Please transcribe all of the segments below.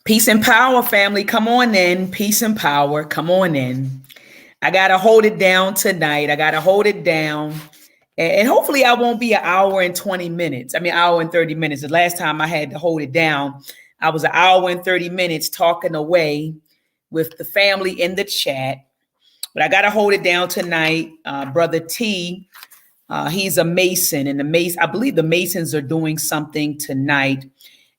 Peace and power, family. Come on in. Peace and power. Come on in. I got to hold it down tonight. I got to hold it down. And hopefully I won't be an hour and 20 minutes. I mean, hour and 30 minutes. The last time I had to hold it down, I was an hour and 30 minutes talking away with the family in the chat. But I got to hold it down tonight. Brother T, he's a Mason. And I believe the Masons are doing something tonight.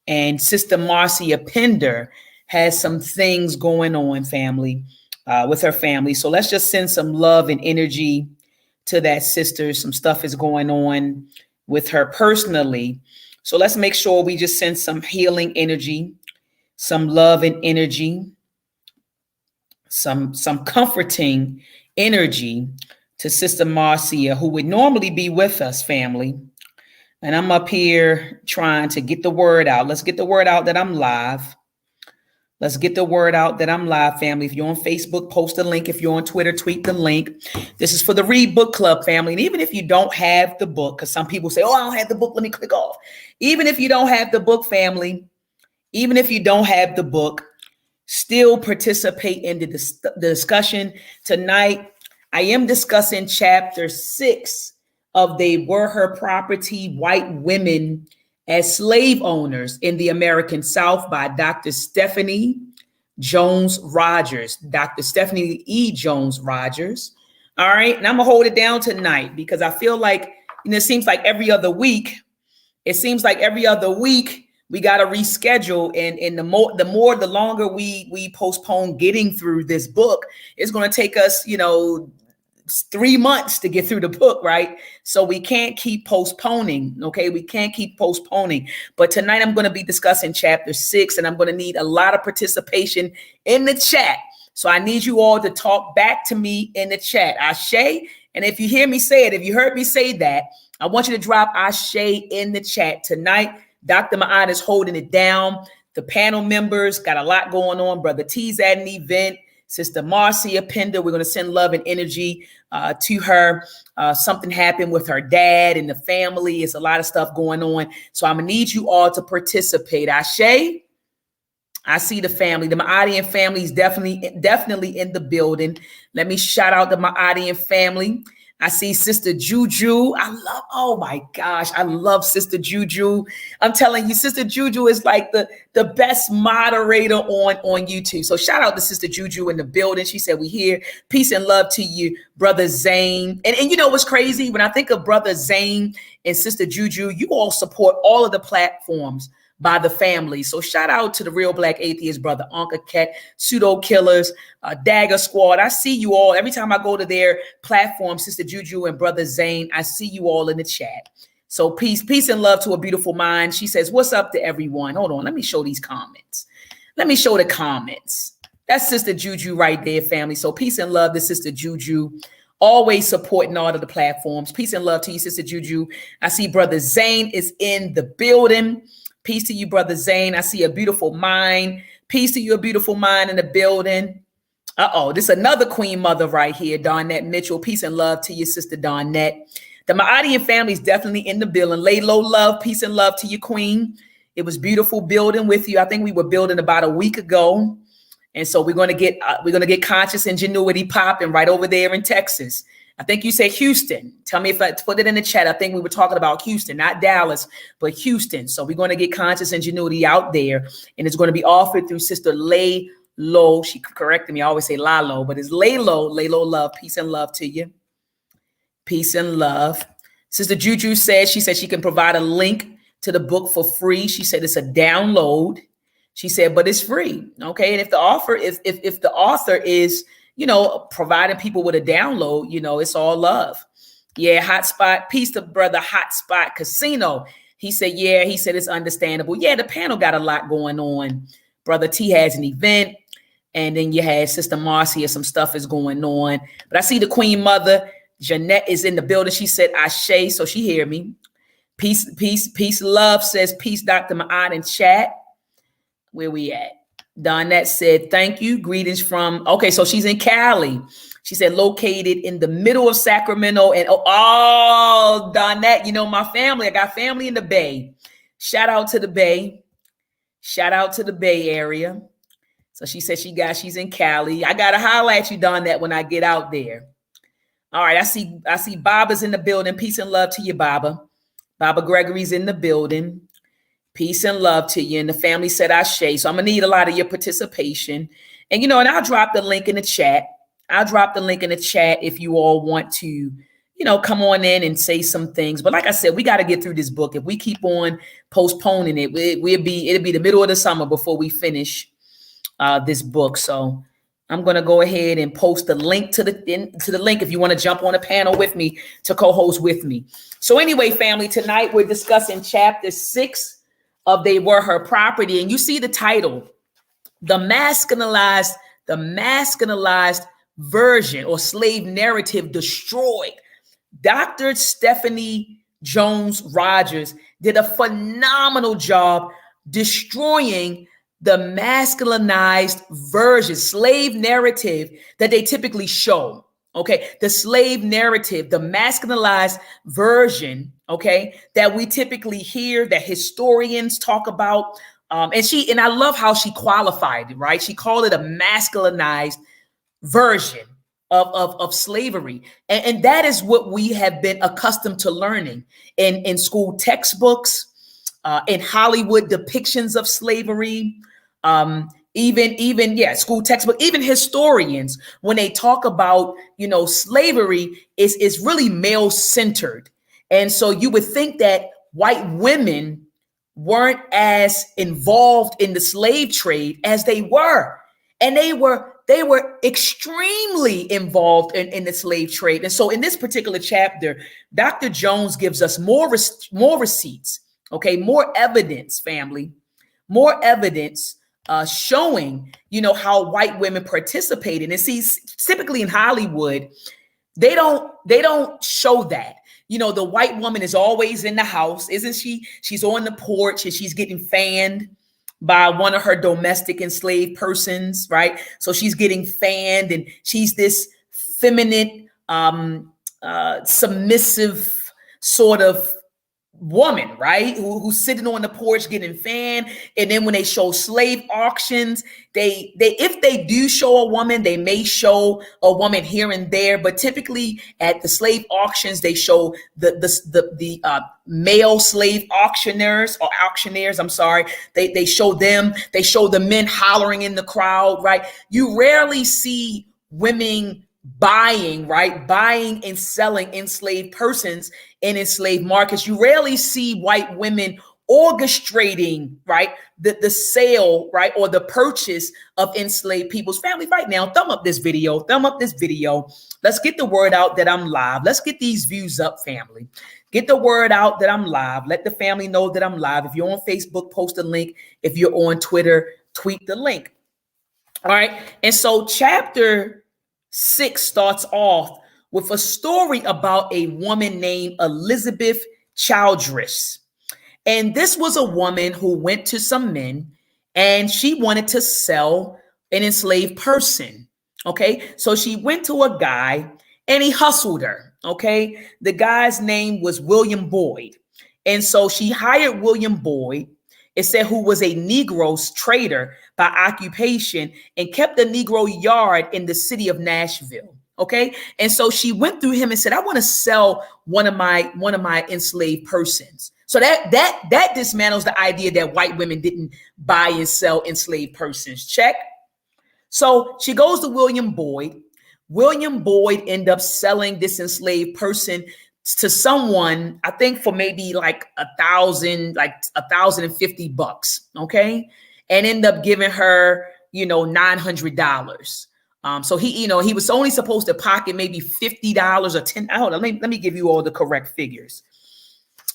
And Sister Marcia Pender has some things going on, family, with her family. So let's just send some love and energy to that sister. Some stuff is going on with her personally. So let's make sure we just send some healing energy, some love and energy, some comforting energy to Sister Marcia, who would normally be with us, family. And I'm up here trying to get the word out. Let's get the word out that I'm live. Let's get the word out that I'm live, family. If you're on Facebook, post a link. If you're on Twitter, tweet the link. This is for the Read Book Club, family. And even if you don't have the book, because some people say, oh, I don't have the book, let me click off. Even if you don't have the book, family, even if you don't have the book, still participate in the discussion. Tonight, I am discussing chapter 6 of They Were Her Property, White Women as Slave Owners in the American South by Dr. Stephanie Jones Rogers, Dr. Stephanie E. Jones Rogers. All right. And I'm going to hold it down tonight because I feel like, it seems like every other week, we got to reschedule. And the longer we postpone getting through this book, it's going to take us, 3 months to get through the book, right? So we can't keep postponing, okay? We can't keep postponing. But tonight I'm going to be discussing chapter 6, and I'm going to need a lot of participation in the chat. So I need you all to talk back to me in the chat. Ashe. And if you hear me say it, if you heard me say that, I want you to drop Ashe in the chat. Tonight, Dr. Ma'at is holding it down. The panel members got a lot going on. Brother T's at an event. Sister Marcia Pender, we're going to send love and energy to her. Something happened with her dad and the family. It's a lot of stuff going on. So I'm going to need you all to participate. Ashe, I see the family. The Maadian family is definitely in the building. Let me shout out the Maadian family. I see Sister Juju. Oh my gosh, I love Sister Juju. I'm telling you, Sister Juju is like the best moderator on YouTube. So shout out to Sister Juju in the building. She said, we here. Peace and love to you, Brother Zane. And you know what's crazy? When I think of Brother Zane and Sister Juju, you all support all of the platforms by the family. So shout out to the Real Black Atheist, Brother Anka Ket, Pseudo Killers, Dagger Squad. I see you all. Every time I go to their platform, Sister Juju and Brother Zane, I see you all in the chat. So peace and love to a beautiful mind. She says, what's up to everyone? Hold on. Let me show these comments. Let me show the comments. That's Sister Juju right there, family. So peace and love to Sister Juju. Always supporting all of the platforms. Peace and love to you, Sister Juju. I see Brother Zane is in the building. Peace to you, Brother Zane. I see a beautiful mind. Peace to you, a beautiful mind in the building. This is another Queen Mother right here, Darnette Mitchell. Peace and love to you, Sister Darnette. The Maadian family is definitely in the building. Lay low love, peace and love to you, Queen. It was beautiful building with you. I think we were building about a week ago. And so we're going to get conscious ingenuity popping right over there in Texas. I think you said Houston. Tell me if I put it in the chat. I think we were talking about Houston, not Dallas, but Houston. So we're going to get conscious ingenuity out there. And it's going to be offered through Sister Lay Low. She corrected me. I always say Lalo, but it's Lay Low. Lay Low love. Peace and love to you. Peace and love. Sister Juju said she can provide a link to the book for free. She said it's a download. She said, but it's free. Okay. And if the author is, providing people with a download, it's all love. Yeah, Hotspot. Peace to Brother Hotspot Casino. He said it's understandable. Yeah, the panel got a lot going on. Brother T has an event. And then you had Sister Marcia, some stuff is going on. But I see the Queen Mother, Jeanette, is in the building. She said, Ashe, so she hear me. Peace, love, says peace, Dr. Ma'at in chat. Where we at? Donette said, thank you. Greetings from, okay, so she's in Cali. She said, located in the middle of Sacramento. And Donette, my family, I got family in the Bay. Shout out to the Bay. Shout out to the Bay Area. So she said she's in Cali. I gotta holler at you, Don, that when I get out there. All right, I see Baba's in the building. Peace and love to you, Baba. Baba Gregory's in the building. Peace and love to you. And the family said Ashe. So I'm gonna need a lot of your participation. And and I'll drop the link in the chat. I'll drop the link in the chat if you all want to, come on in and say some things. But like I said, we got to get through this book. If we keep on postponing it, it'll be the middle of the summer before we finish this book. So I'm going to go ahead and post the link to the link if you want to jump on a panel with me to co-host with me. So anyway, family, tonight we're discussing chapter 6 of They Were Her Property. And you see the title, the masculinized version or slave narrative destroyed. Dr. Stephanie Jones Rogers did a phenomenal job destroying the masculinized version, slave narrative that they typically show. Okay, the slave narrative, the masculinized version, okay, that we typically hear, that historians talk about. And I love how she qualified it, right? She called it a masculinized version of slavery. And that is what we have been accustomed to learning in school textbooks, in Hollywood depictions of slavery, school textbook, even historians, when they talk about, slavery is really male centered. And so you would think that white women weren't as involved in the slave trade as they were. And they were extremely involved in the slave trade. And so in this particular chapter, Dr. Jones gives us more receipts, okay, more evidence, family, more evidence showing, how white women participated. And see, typically in Hollywood, they don't show that. The white woman is always in the house, isn't she? She's on the porch and she's getting fanned by one of her domestic enslaved persons, right? So she's getting fanned and she's this feminine, submissive sort of woman, right? Who's sitting on the porch getting fanned. And then when they show slave auctions, they if they do show a woman, they may show a woman here and there, but typically at the slave auctions, they show the male slave auctioneers. I'm sorry. They show them, they show the men hollering in the crowd, right? You rarely see women buying and selling enslaved persons in enslaved markets. You rarely see white women orchestrating, right, the sale, right, or the purchase of enslaved people's family. Right now, thumb up this video. Let's get the word out that I'm live. Let's get these views up, family. Get the word out that I'm live. Let the family know that I'm live. If you're on Facebook, post a link. If you're on Twitter, tweet the link. All right. And so chapter 6 starts off with a story about a woman named Elizabeth Childress. And this was a woman who went to some men and she wanted to sell an enslaved person. Okay. So she went to a guy and he hustled her. Okay. The guy's name was William Boyd. And so she hired William Boyd, it said, who was a Negro trader by occupation and kept a Negro yard in the city of Nashville. Okay. And so she went through him and said, I want to sell one of my enslaved persons. So that dismantles the idea that white women didn't buy and sell enslaved persons. Check. So she goes to William Boyd. William Boyd ended up selling this enslaved person to someone, I think for maybe like $1,050. Okay. And end up giving her, $900. So he was only supposed to pocket maybe $50 or $10. Hold on, let me give you all the correct figures.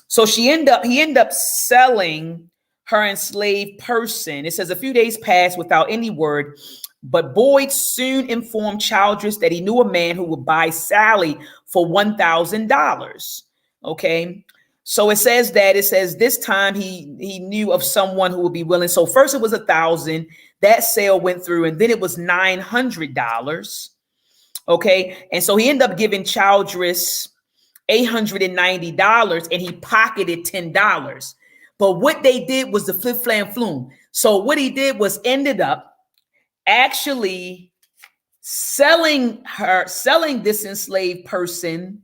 So he ended up selling her enslaved person. It says a few days passed without any word, but Boyd soon informed Childress that he knew a man who would buy Sally for $1,000. Okay. So it says this time he knew of someone who would be willing. So first it was $1,000. That sale went through, and then it was $900. Okay. And so he ended up giving Childress $890 and he pocketed $10. But what they did was the flip flam flume. So what he did was ended up actually selling this enslaved person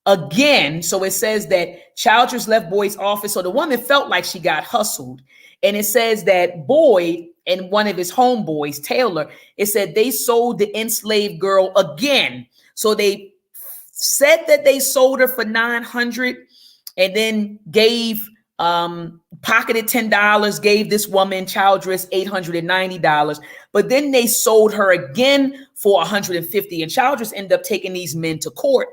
again. So it says that Childress left Boyd's office. So the woman felt like she got hustled. And it says that Boyd and one of his homeboys, Taylor, it said they sold the enslaved girl again. So they said that they sold her for $900 and then gave pocketed $10, gave this woman Childress $890, but then they sold her again for $150. And Childress ended up taking these men to court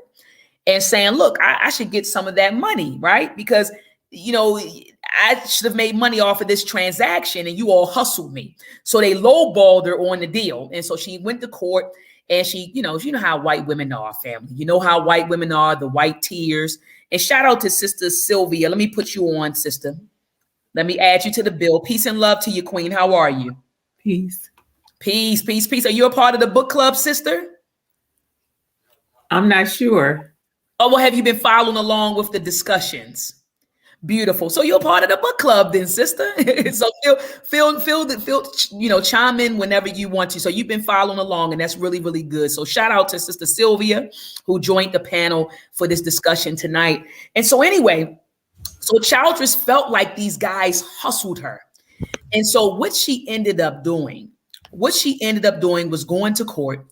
and saying, look, I should get some of that money, right? Because, you know, I should have made money off of this transaction and you all hustled me. So they lowballed her on the deal. And so she went to court and you know how white women are, family. You know how white women are, the white tears. And shout out to Sister Sylvia. Let me put you on, sister. Let me add you to the bill. Peace and love to you, Queen. How are you? Peace. Peace, peace, peace. Are you a part of the book club, sister? I'm not sure. Oh, well, have you been following along with the discussions? Beautiful. So you're part of the book club then, sister. So feel, you know, chime in whenever you want to. So you've been following along and that's really, really good. So shout out to Sister Sylvia who joined the panel for this discussion tonight. And so anyway, so Childress felt like these guys hustled her. And so what she ended up doing was going to court.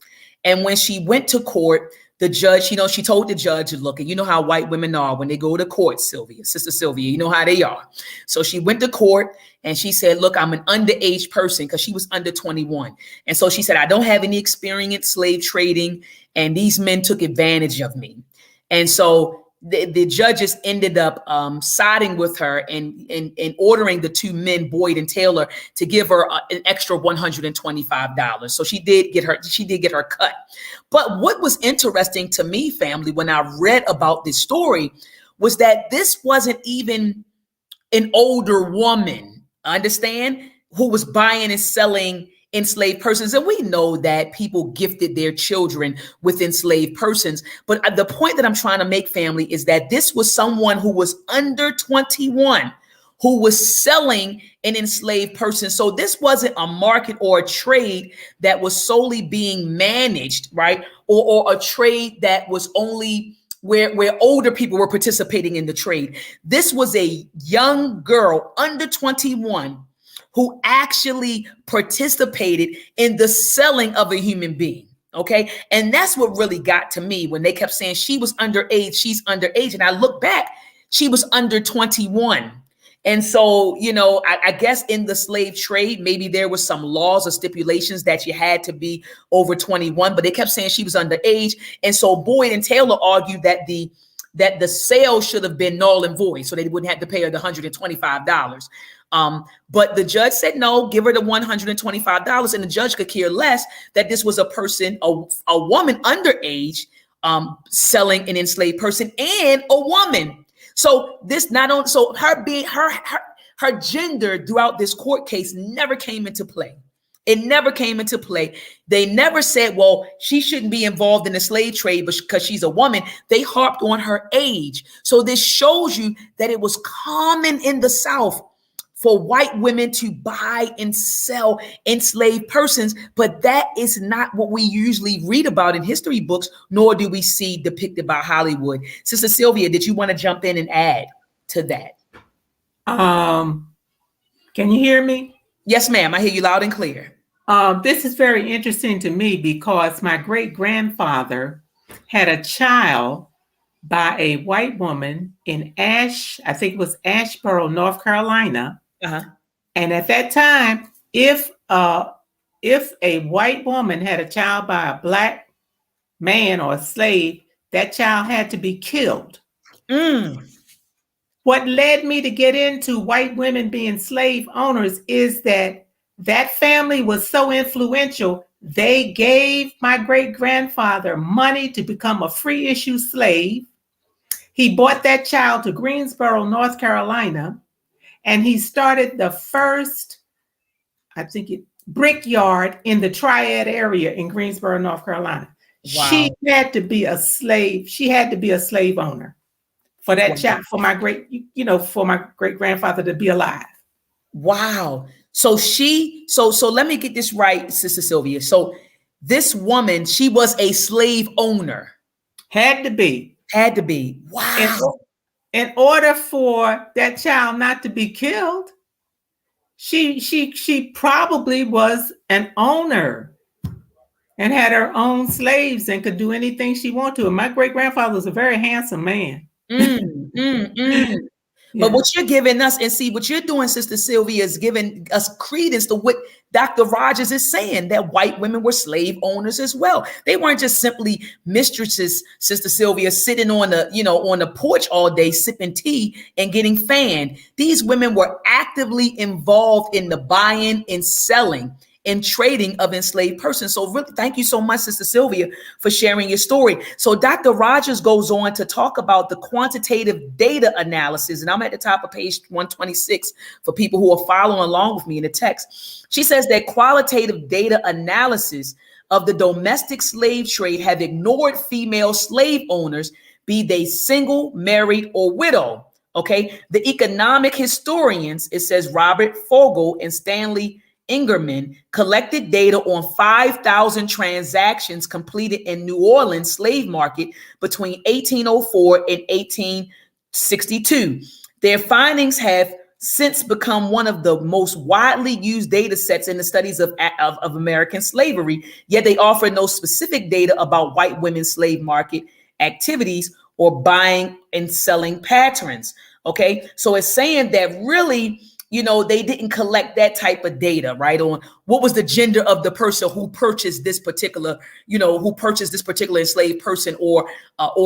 And when she went to court, the judge, you know, she told the judge, look, and you know how white women are when they go to court, Sister Sylvia, you know how they are. So she went to court and she said, look, I'm an underage person because she was under 21. And so she said, I don't have any experience slave trading. And these men took advantage of me. And so the judges ended up siding with her and ordering the two men, Boyd and Taylor, to give her an extra $125. So she did get her cut. But what was interesting to me, family, when I read about this story was that this wasn't even an older woman, understand, who was buying and selling enslaved persons. And we know that people gifted their children with enslaved persons. But the point that I'm trying to make, family, is that this was someone who was under 21 who was selling an enslaved person. So this wasn't a market or a trade that was solely being managed, right? Or a trade that was only where older people were participating in the trade. This was a young girl under 21 who actually participated in the selling of a human being. Okay. And that's what really got to me when they kept saying she was underage, she's underage. And I look back, she was under 21. And so, you know, I guess in the slave trade, maybe there was some laws or stipulations that you had to be over 21, but they kept saying she was underage. And so Boyd and Taylor argued that the sale should have been null and void, so they wouldn't have to pay her the $125. But the judge said, no, give her the $125. And the judge could care less that this was a person, a woman underage, selling an enslaved person and a woman. So this not only, so her being her gender throughout this court case never came into play. It never came into play. They never said, well, she shouldn't be involved in the slave trade because she's a woman. They harped on her age. So this shows you that it was common in the South for white women to buy and sell enslaved persons. But that is not what we usually read about in history books, nor do we see depicted by Hollywood. Sister Sylvia, did you want to jump in and add to that? Can you hear me? Yes, ma'am. I hear you loud and clear. This is very interesting to me because my great-grandfather had a child by a white woman in I think it was Asheboro, North Carolina. Uh-huh. And at that time, if a white woman had a child by a black man or a slave, that child had to be killed. What led me to get into white women being slave owners is that family was so influential. They gave my great-grandfather money to become a free issue slave. He brought that child to Greensboro, North Carolina, and he started the first, brickyard in the Triad area in Greensboro, North Carolina. Wow. She had to be a slave. She had to be a slave owner for that child, for my great-grandfather to be alive. Wow. So let me get this right, Sister Sylvia. So this woman, she was a slave owner. Had to be. Had to be. In, Wow. in order for that child not to be killed, she probably was an owner and had her own slaves and could do anything she wanted to. And my great grandfather was a very handsome man. But Yeah. what you're giving us, and see what you're doing, Sister Sylvia, is giving us credence to what Dr. Rogers is saying, that white women were slave owners as well. They weren't just simply mistresses, Sister Sylvia, sitting on the porch all day sipping tea and getting fanned. These women were actively involved in the buying and selling and trading of enslaved persons. So really, thank you so much, Sister Sylvia, for sharing your story. So Dr. Rogers goes on to talk about the quantitative data analysis, and I'm at the top of page 126 for people who are following along with me in the text. She says that qualitative data analysis of the domestic slave trade have ignored female slave owners, be they single, married, or widow. Okay, the economic historians, it says Robert Fogel and Stanley Ingerman, collected data on 5,000 transactions completed in New Orleans slave market between 1804 and 1862. Their findings have since become one of the most widely used data sets in the studies of American slavery, yet they offer no specific data about white women's slave market activities or buying and selling patterns. Okay, so it's saying that really, they didn't collect that type of data, right? On what was the gender of the person who purchased this particular, enslaved person or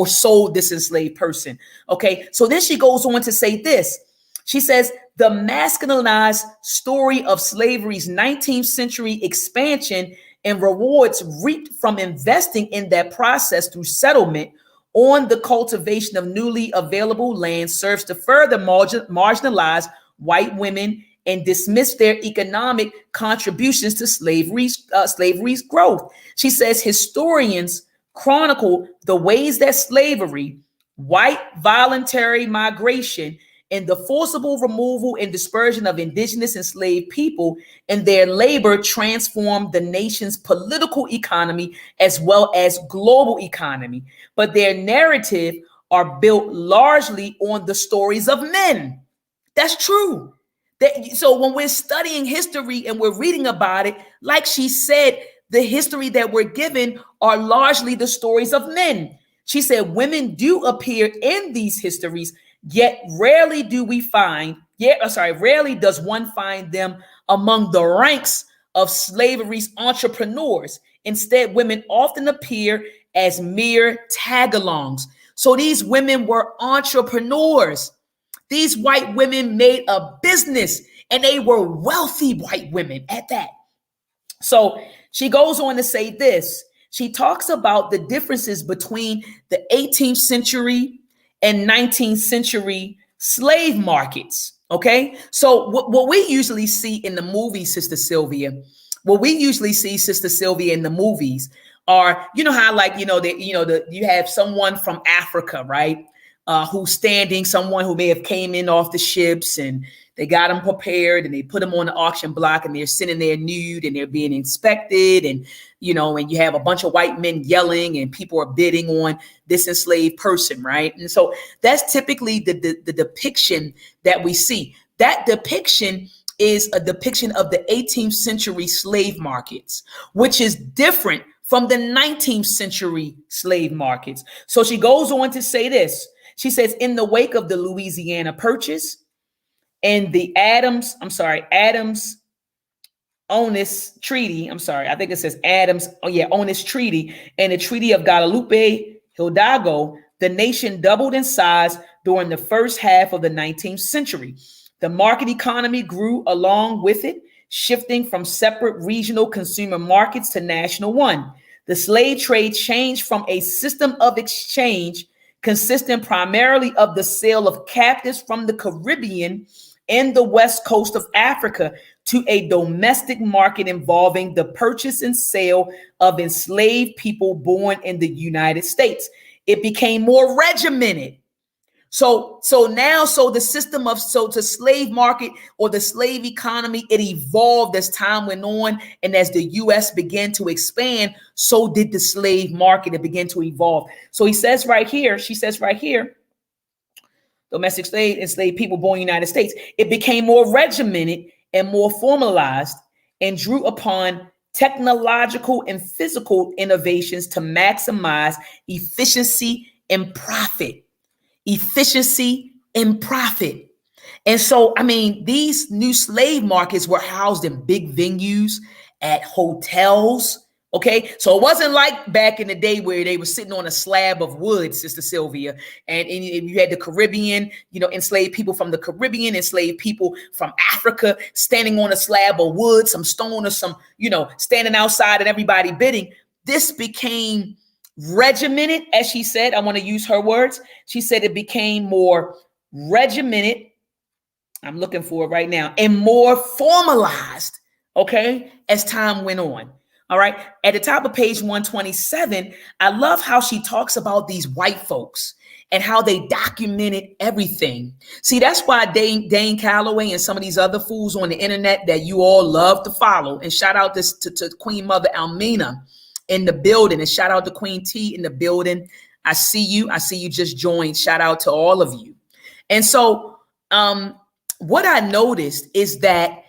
sold this enslaved person. Okay, so then she goes on to say this. She says the masculinized story of slavery's 19th century expansion and rewards reaped from investing in that process through settlement on the cultivation of newly available land serves to further marginalize white women and dismiss their economic contributions to slavery's growth. She says historians chronicle the ways that slavery, white voluntary migration, and the forcible removal and dispersion of indigenous enslaved people and their labor transformed the nation's political economy as well as global economy. But their narrative are built largely on the stories of men. That's true. So when we're studying history and we're reading about it, like she said, the history that we're given are largely the stories of men. She said women do appear in these histories, yet rarely does one find them among the ranks of slavery's entrepreneurs. Instead, women often appear as mere tag-alongs. So these women were entrepreneurs. These white women made a business, and they were wealthy white women at that. So she goes on to say this. She talks about the differences between the 18th century and 19th century slave markets. Okay. So what we usually see in the movies, Sister Sylvia, in the movies are, how you have someone from Africa, right? Who's standing, someone who may have came in off the ships, and they got them prepared and they put them on the auction block, and they're sitting there nude and they're being inspected, and and you have a bunch of white men yelling and people are bidding on this enslaved person, right? And so that's typically the depiction that we see. That depiction is a depiction of the 18th century slave markets, which is different from the 19th century slave markets. So she goes on to say this. She says, in the wake of the Louisiana Purchase and the Adams-Onis Treaty, I think it says Onis Treaty, and the Treaty of Guadalupe Hidalgo, the nation doubled in size during the first half of the 19th century. The market economy grew along with it, shifting from separate regional consumer markets to national one. The slave trade changed from a system of exchange consisting primarily of the sale of captives from the Caribbean and the west coast of Africa to a domestic market involving the purchase and sale of enslaved people born in the United States. It became more regimented, So the system of the slave market or the slave economy, it evolved as time went on, and as the U.S. began to expand, so did the slave market. It began to evolve. So she says right here, domestic slave enslaved people born in the United States, it became more regimented and more formalized and drew upon technological and physical innovations to maximize efficiency and profit. Efficiency and profit. And so, I mean, these new slave markets were housed in big venues, at hotels. Okay, so it wasn't like back in the day where they were sitting on a slab of wood, Sister Sylvia, and you had the Caribbean, enslaved people from the Caribbean, enslaved people from Africa standing on a slab of wood, some stone or some, standing outside and everybody bidding. This became regimented, as she said. I want to use her words. She said it became more regimented. I'm looking for it right now, and more formalized. Okay, as time went on. All right. At the top of page 127, I love how she talks about these white folks and how they documented everything. See, that's why Dane Calloway and some of these other fools on the internet that you all love to follow. And shout out to Queen Mother Almina in the building, and shout out to Queen T in the building. I see you just joined. Shout out to all of you. And so what I noticed is that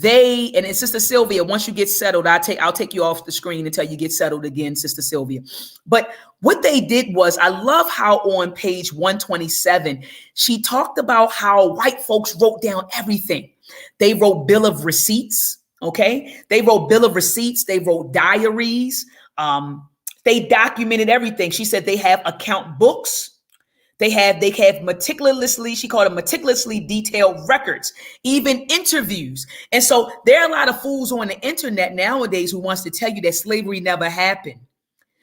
and Sister Sylvia, once you get settled, I'll take you off the screen until you get settled again, Sister Sylvia. But what they did was, I love how on page 127, she talked about how white folks wrote down everything. They wrote bill of receipts. Okay. They wrote bill of receipts. They wrote diaries. They documented everything. She said they have account books. They have meticulously, she called it meticulously detailed records, even interviews. And so there are a lot of fools on the internet nowadays who wants to tell you that slavery never happened.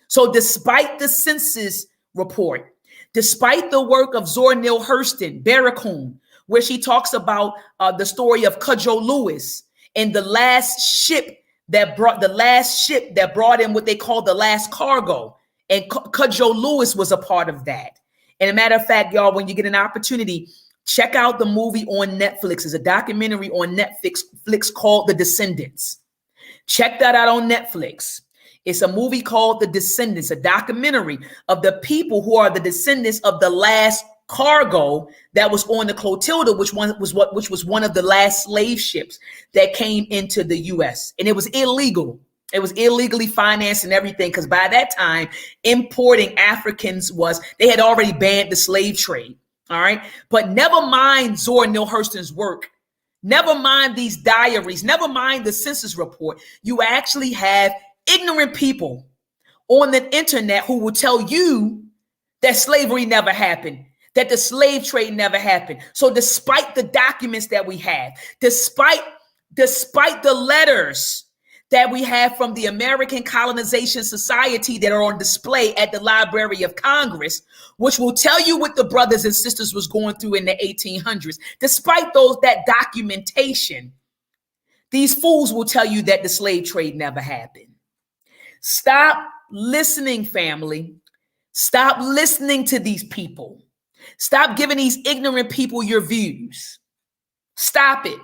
So despite the census report, despite the work of Zora Neale Hurston, Barracoon, where she talks about the story of Cudjoe Lewis and the last ship that brought in what they call the last cargo. And Cudjoe Lewis was a part of that. And a matter of fact, y'all, when you get an opportunity, check out the movie on Netflix. It's a documentary on Netflix called The Descendants. Check that out on Netflix. It's a movie called The Descendants, a documentary of the people who are the descendants of the last cargo that was on the Clotilda, which was one of the last slave ships that came into the U.S. And it was illegal. It was illegally financed and everything, because by that time, importing Africans they had already banned the slave trade. All right. But never mind Zora Neale Hurston's work. Never mind these diaries. Never mind the census report. You actually have ignorant people on the internet who will tell you that slavery never happened, that the slave trade never happened. So despite the documents that we have, despite the letters that we have from the American Colonization Society that are on display at the Library of Congress, which will tell you what the brothers and sisters was going through in the 1800s. Despite that documentation, these fools will tell you that the slave trade never happened. Stop listening, family. Stop listening to these people. Stop giving these ignorant people your views. Stop it.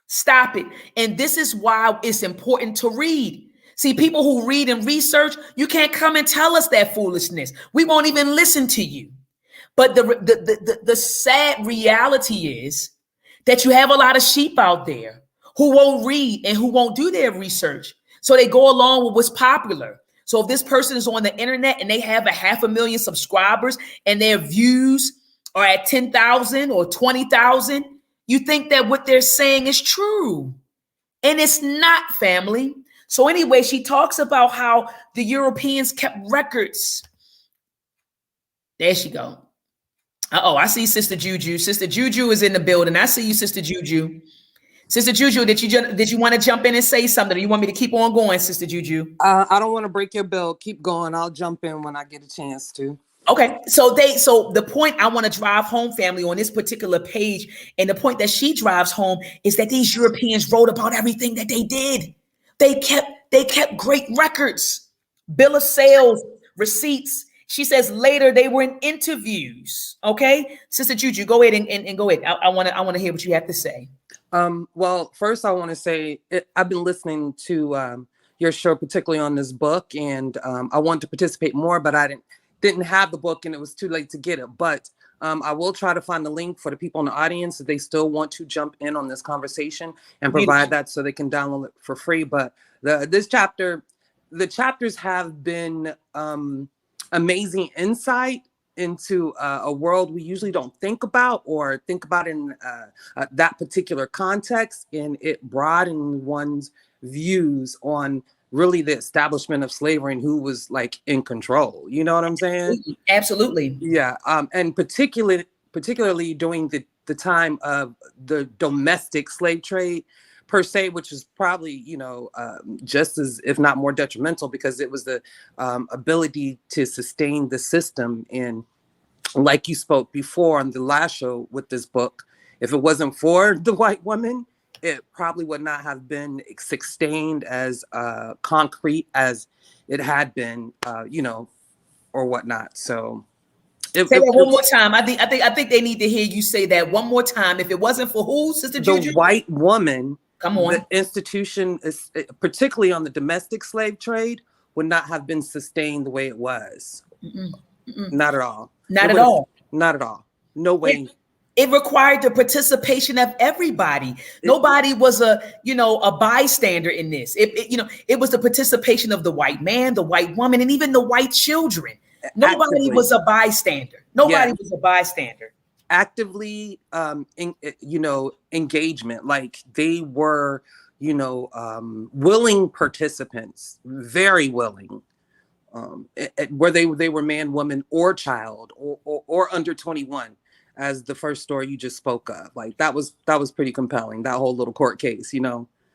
Stop it. And this is why it's important to read. See, people who read and research, you can't come and tell us that foolishness. We won't even listen to you. But the sad reality is that you have a lot of sheep out there who won't read and who won't do their research. So they go along with what's popular. So if this person is on the internet and they have 500,000 subscribers and their views are at 10,000 or 20,000, you think that what they're saying is true. And it's not, family. So anyway, she talks about how the Europeans kept records. There she go. Uh-oh, I see Sister Juju. Sister Juju is in the building. I see you, Sister Juju. Sister Juju, did you want to jump in and say something? Or you want me to keep on going, Sister Juju? I don't want to break your bill. Keep going. I'll jump in when I get a chance to. Okay, so the point I want to drive home, family, on this particular page, and the point that she drives home is that these Europeans wrote about everything that they did. They kept great records, bill of sales, receipts, She says later they were in interviews. Okay, Sister Juju, go ahead and go ahead. I want to hear what you have to say. Well, first I want to say I've been listening to your show, particularly on this book, and I wanted to participate more, but I didn't have the book, and it was too late to get it. But I will try to find the link for the people in the audience if they still want to jump in on this conversation and provide that so they can download it for free. But the chapters have been amazing insight into a world we usually don't think about or think about in that particular context, and it broadened one's views on really the establishment of slavery and who was like in control. You know what I'm saying? Absolutely. Yeah. And particularly during the time of the domestic slave trade per se, which is probably, just as, if not more detrimental, because it was the ability to sustain the system. And like you spoke before on the last show with this book, if it wasn't for the white woman, it probably would not have been sustained as concrete as it had been, or whatnot. So say that one more time. I think they need to hear you say that one more time. If it wasn't for who, Sister Juju? The white woman, come on. The institution, is, particularly on the domestic slave trade, would not have been sustained the way it was. Not at all. Not at all. Not at all. No way. It required the participation of everybody. Nobody was a bystander in this. It was the participation of the white man, the white woman, and even the white children. Nobody was a bystander. Nobody was a bystander. Actively, engagement. Like they were, willing participants, very willing. Where they were man, woman, or child, or under 21. As the first story you just spoke of, like that was pretty compelling. That whole little court case,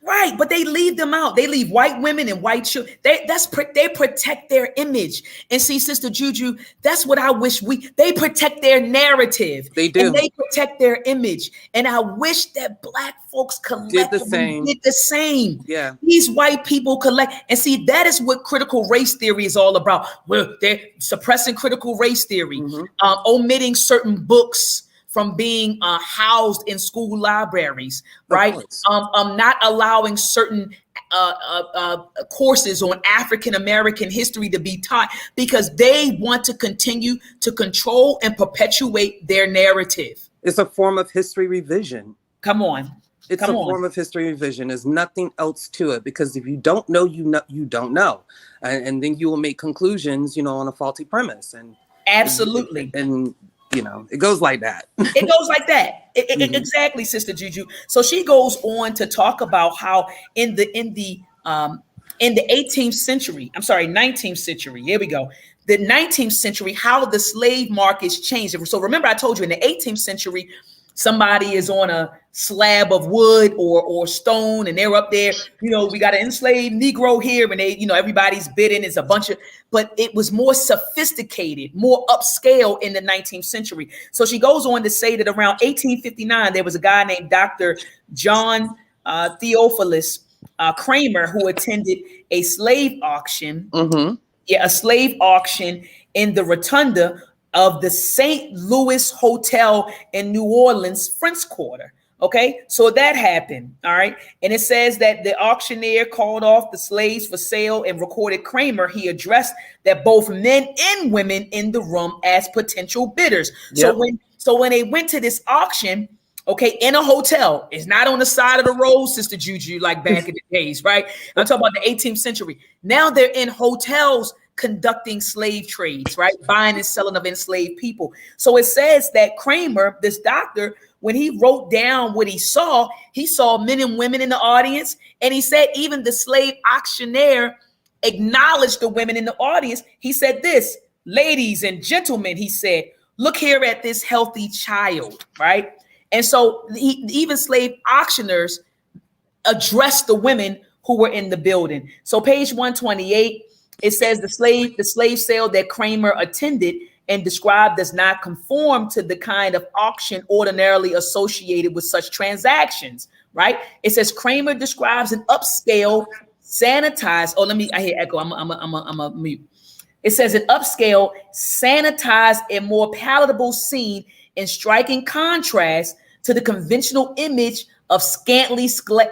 Right, but they leave them out. They leave white women and white children. They protect their image. And see, Sister Juju, that's what I wish they protect their narrative. They do. And they protect their image. And I wish that Black folks collectively did the same. Yeah. These white people collect. And see, that is what critical race theory is all about. Well, they're suppressing critical race theory, omitting certain books from being housed in school libraries, right? Not allowing certain courses on African-American history to be taught because they want to continue to control and perpetuate their narrative. It's a form of history revision. Come on. It's a form of history revision. There's nothing else to it, because if you don't know, you don't know. And then you will make conclusions, on a faulty premise. And absolutely. And it goes like that. It goes like that. Exactly, Sister Juju. So she goes on to talk about how in the 19th century, here we go. The 19th century, how the slave markets changed. So remember, I told you in the 18th century, somebody is on a slab of wood or stone, and they're up there, we got an enslaved Negro here, and they, everybody's bidding. It's a bunch of, but it was more sophisticated, more upscale in the 19th century. So she goes on to say that around 1859, there was a guy named Dr. John Theophilus Kramer who attended a slave auction. A slave auction in the rotunda of the St. Louis Hotel in New Orleans, French Quarter. Okay, so that happened. All right. And it says that the auctioneer called off the slaves for sale and recorded Kramer. He addressed that both men and women in the room as potential bidders. Yep. So when they went to this auction, okay, in a hotel, it's not on the side of the road, Sister Juju, like back in the days, right? I'm talking about the 18th century. Now they're in hotels conducting slave trades, right? Buying and selling of enslaved people. So it says that Kramer, this doctor, when he wrote down what he saw men and women in the audience. And he said even the slave auctioneer acknowledged the women in the audience. He said this, ladies and gentlemen, he said, look here at this healthy child, right? And so even slave auctioneers addressed the women who were in the building. So page 128, it says the slave sale that Kramer attended and described does not conform to the kind of auction ordinarily associated with such transactions, right? It says Kramer describes an upscale, sanitized. Oh, I hear echo. I'm a mute. It says an upscale, sanitized, and more palatable scene in striking contrast to the conventional image of scantily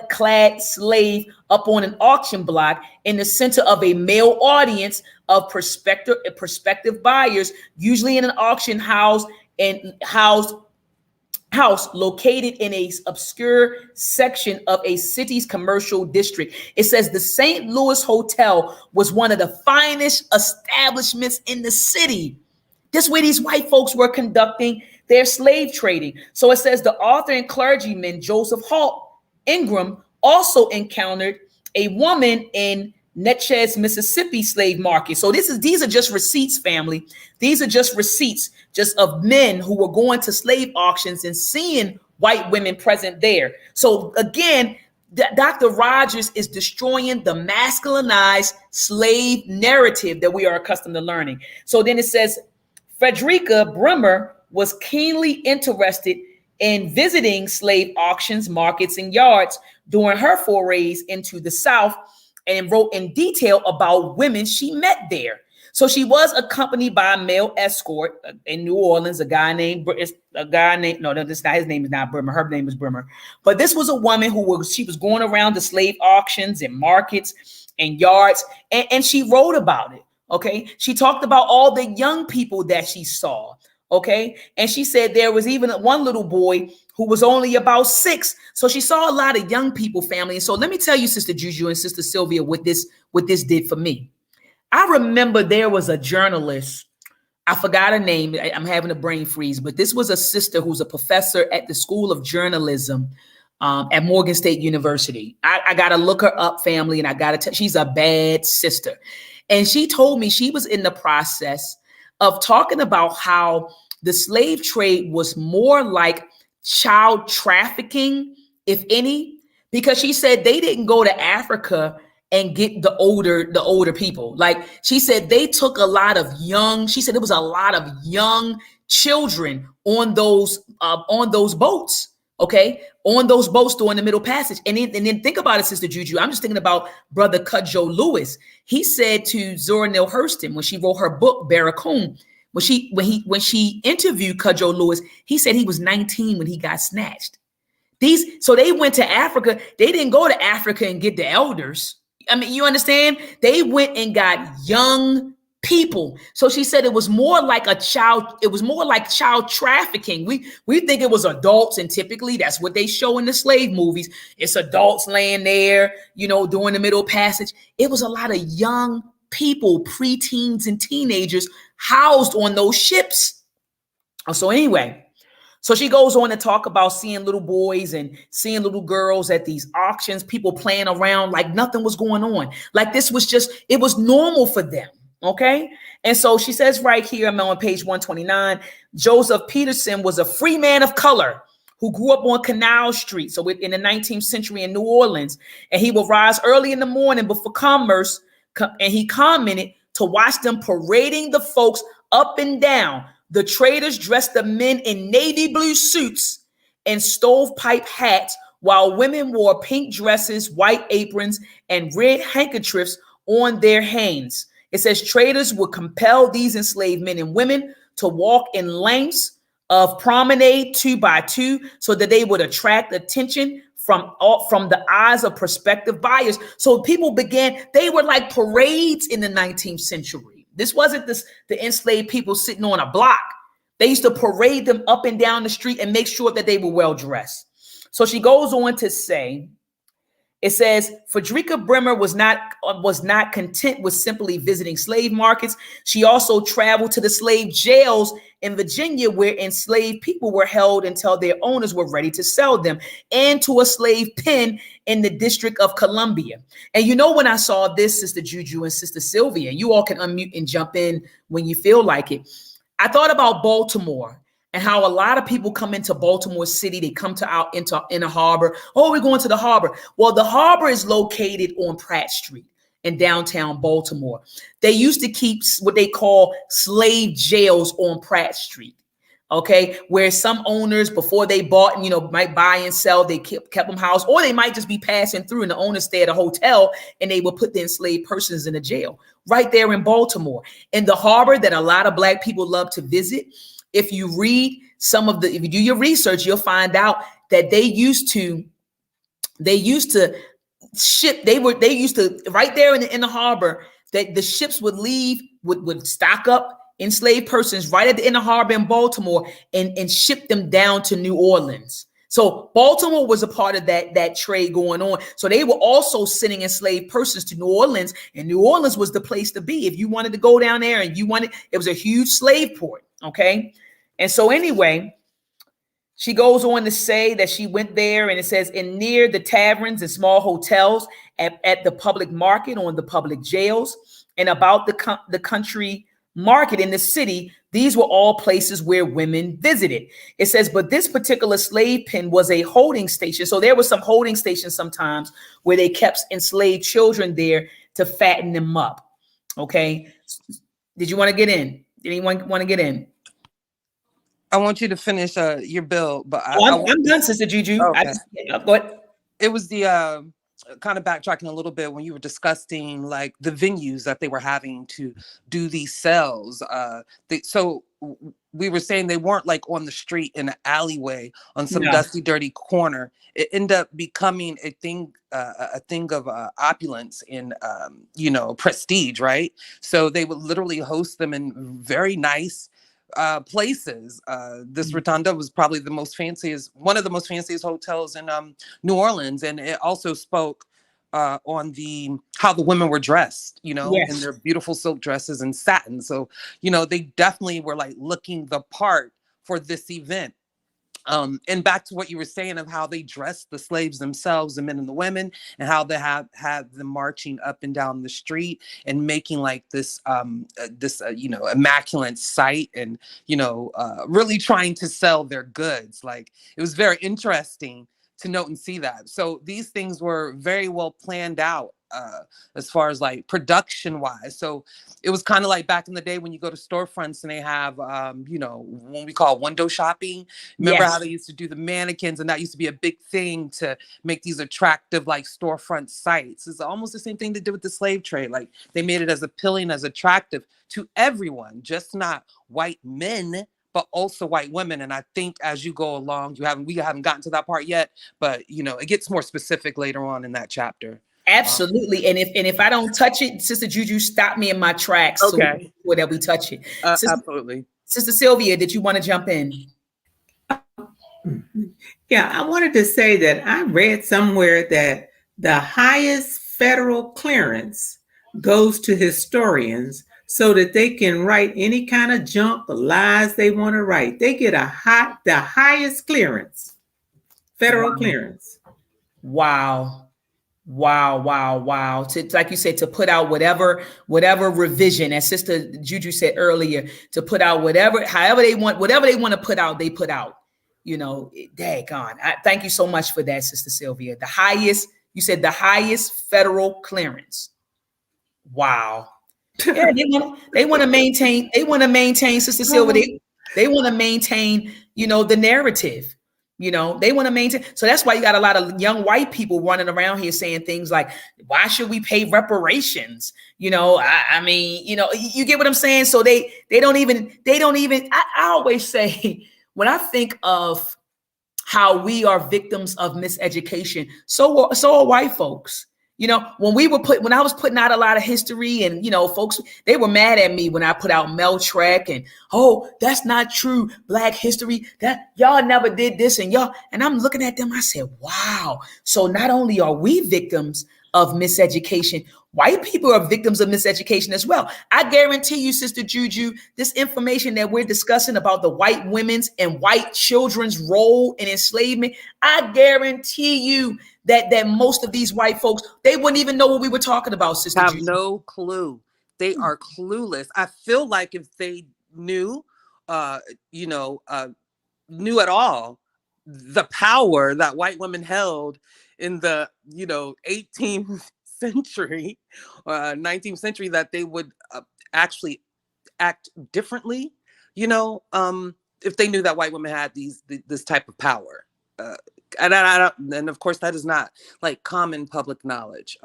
clad slave up on an auction block in the center of a male audience of prospective buyers, usually in an auction house located in a obscure section of a city's commercial district. It says the St. Louis Hotel was one of the finest establishments in the city. This is where these white folks were conducting their slave trading. So it says the author and clergyman Joseph Halt Ingram also encountered a woman in Natchez, Mississippi slave market. So these are just receipts, family. These are just receipts just of men who were going to slave auctions and seeing white women present there. So again, Dr. Rogers is destroying the masculinized slave narrative that we are accustomed to learning. So then it says, Frederica Bremer was keenly interested in visiting slave auctions, markets, and yards during her forays into the South, and wrote in detail about women she met there. So she was accompanied by a male escort in New Orleans, his name is not Bremer, her name is Bremer. But this was a woman she was going around the slave auctions and markets and yards, and she wrote about it. Okay. She talked about all the young people that she saw. Okay. And she said there was even one little boy who was only about 6. So she saw a lot of young people, family. And so let me tell you, Sister Juju and Sister Sylvia, what this did for me. I remember there was a journalist. I forgot her name. I'm having a brain freeze, but this was a sister who's a professor at the School of Journalism at Morgan State University. I got to look her up, family. And I got to tell, she's a bad sister. And she told me she was in the process of talking about how the slave trade was more like child trafficking, if any, because she said they didn't go to Africa and get the older people. Like she said, they took a lot of she said it was a lot of young children on those boats. Okay, on those boats during the Middle Passage. And then think about it, Sister Juju. I'm just thinking about Brother Cudjoe Lewis. He said to Zora Neale Hurston when she wrote her book, Barracoon, when she interviewed Cudjoe Lewis, he said he was 19 when he got snatched. So they went to Africa. They didn't go to Africa and get the elders. I mean, you understand? They went and got young people. So she said it was more like child trafficking. We think it was adults, and typically that's what they show in the slave movies. It's adults laying there, during the Middle Passage. It was a lot of young people, preteens and teenagers housed on those ships. So anyway, so she goes on to talk about seeing little boys and seeing little girls at these auctions, people playing around like nothing was going on. Like this was it was normal for them. Okay. And so she says right here, I'm on page 129, Joseph Peterson was a free man of color who grew up on Canal Street. So in the 19th century in New Orleans, and he would rise early in the morning before commerce. And he commented to watch them parading the folks up and down. The traders dressed the men in navy blue suits and stovepipe hats, while women wore pink dresses, white aprons, and red handkerchiefs on their hands. It says traders would compel these enslaved men and women to walk in lengths of promenade 2 by 2 so that they would attract attention from the eyes of prospective buyers. So people they were like parades in the 19th century. This wasn't the enslaved people sitting on a block. They used to parade them up and down the street and make sure that they were well dressed. So she goes on to say, it says, Frederica Bremer was not content with simply visiting slave markets. She also traveled to the slave jails in Virginia, where enslaved people were held until their owners were ready to sell them, and to a slave pen in the District of Columbia. And when I saw this, Sister Juju and Sister Sylvia, you all can unmute and jump in when you feel like it. I thought about Baltimore and how a lot of people come into Baltimore City. They come in a harbor. Oh, we're going to the harbor. Well, the harbor is located on Pratt Street in downtown Baltimore. They used to keep what they call slave jails on Pratt Street. Okay, where some owners, before they bought and, might buy and sell, they kept them housed, or they might just be passing through and the owners stay at a hotel and they will put the enslaved persons in a jail right there in Baltimore. In the harbor that a lot of Black people love to visit, if you read if you do your research, you'll find out that they used to ship, they used to, right there in the harbor, that the ships would leave, would stock up enslaved persons right at the inner harbor in Baltimore and ship them down to New Orleans. So Baltimore was a part of that trade going on. So they were also sending enslaved persons to New Orleans, and New Orleans was the place to be if you wanted to go down there, and it was a huge slave port. Okay. And so anyway, she goes on to say that she went there, and it says, in near the taverns and small hotels, at the public market, on the public jails, and about the country market in the city, these were all places where women visited. It says, but this particular slave pen was a holding station. So there were some holding stations sometimes where they kept enslaved children there to fatten them up. Okay. Did you want to get in? Did anyone want to get in? I want you to finish your bill, but I'm done, Sister Juju. Okay. Go ahead. It was the kind of backtracking a little bit when you were discussing like the venues that they were having to do these sales. So we were saying they weren't like on the street in an alleyway on some dusty, dirty corner. It ended up becoming a thing of opulence and prestige, right? So they would literally host them in very nice places. This Rotunda was probably one of the most fanciest hotels in New Orleans, and it also spoke on how the women were dressed, in their beautiful silk dresses and satin. So, they definitely were like looking the part for this event. And back to what you were saying of how they dressed the slaves themselves, the men and the women, and how they had them marching up and down the street and making like this immaculate sight, and really trying to sell their goods. Like, it was very interesting to note and see that. So these things were very well planned out as far as like production wise. So it was kind of like back in the day when you go to storefronts and they have, what we call window shopping. Remember how they used to do the mannequins, and that used to be a big thing to make these attractive like storefront sites. It's almost the same thing they did with the slave trade. Like, they made it as appealing, as attractive to everyone, just not white men, but also white women. And I think as you go along, we haven't gotten to that part yet, but it gets more specific later on in that chapter. Absolutely. And if I don't touch it, Sister Juju, stop me in my tracks. Okay. So that we touch it. Absolutely. Sister Sylvia, did you want to jump in? Yeah, I wanted to say that I read somewhere that the highest federal clearance goes to historians so that they can write any kind of junk or lies they want to write. They get the highest clearance, federal clearance. Wow. To, like you said, to put out whatever revision, as Sister Juju said earlier, to put out whatever they want to put out, they put out. Daggone. Thank you so much for that, Sister Sylvia. You said the highest federal clearance. Wow. Yeah, they want to maintain, Sister Sylvia. They want to maintain, the narrative. They want to maintain. So that's why you got a lot of young white people running around here saying things like, why should we pay reparations? I mean, you get what I'm saying? So they don't even, I always say, when I think of how we are victims of miseducation, so are white folks. When I was putting out a lot of history, and folks, they were mad at me when I put out Meltrek and, oh, that's not true, Black history, that y'all never did this, and I'm looking at them, I said, wow. So not only are we victims of miseducation, white people are victims of miseducation as well. I guarantee you, Sister Juju, this information that we're discussing about the white women's and white children's role in enslavement, I guarantee you that most of these white folks, they wouldn't even know what we were talking about, Sister Juju. Have no clue. They are clueless. I feel like if they knew, knew at all the power that white women held in the 18th century, 19th century, that they would actually act differently. if they knew that white women had this type of power. And of course, that is not like common public knowledge.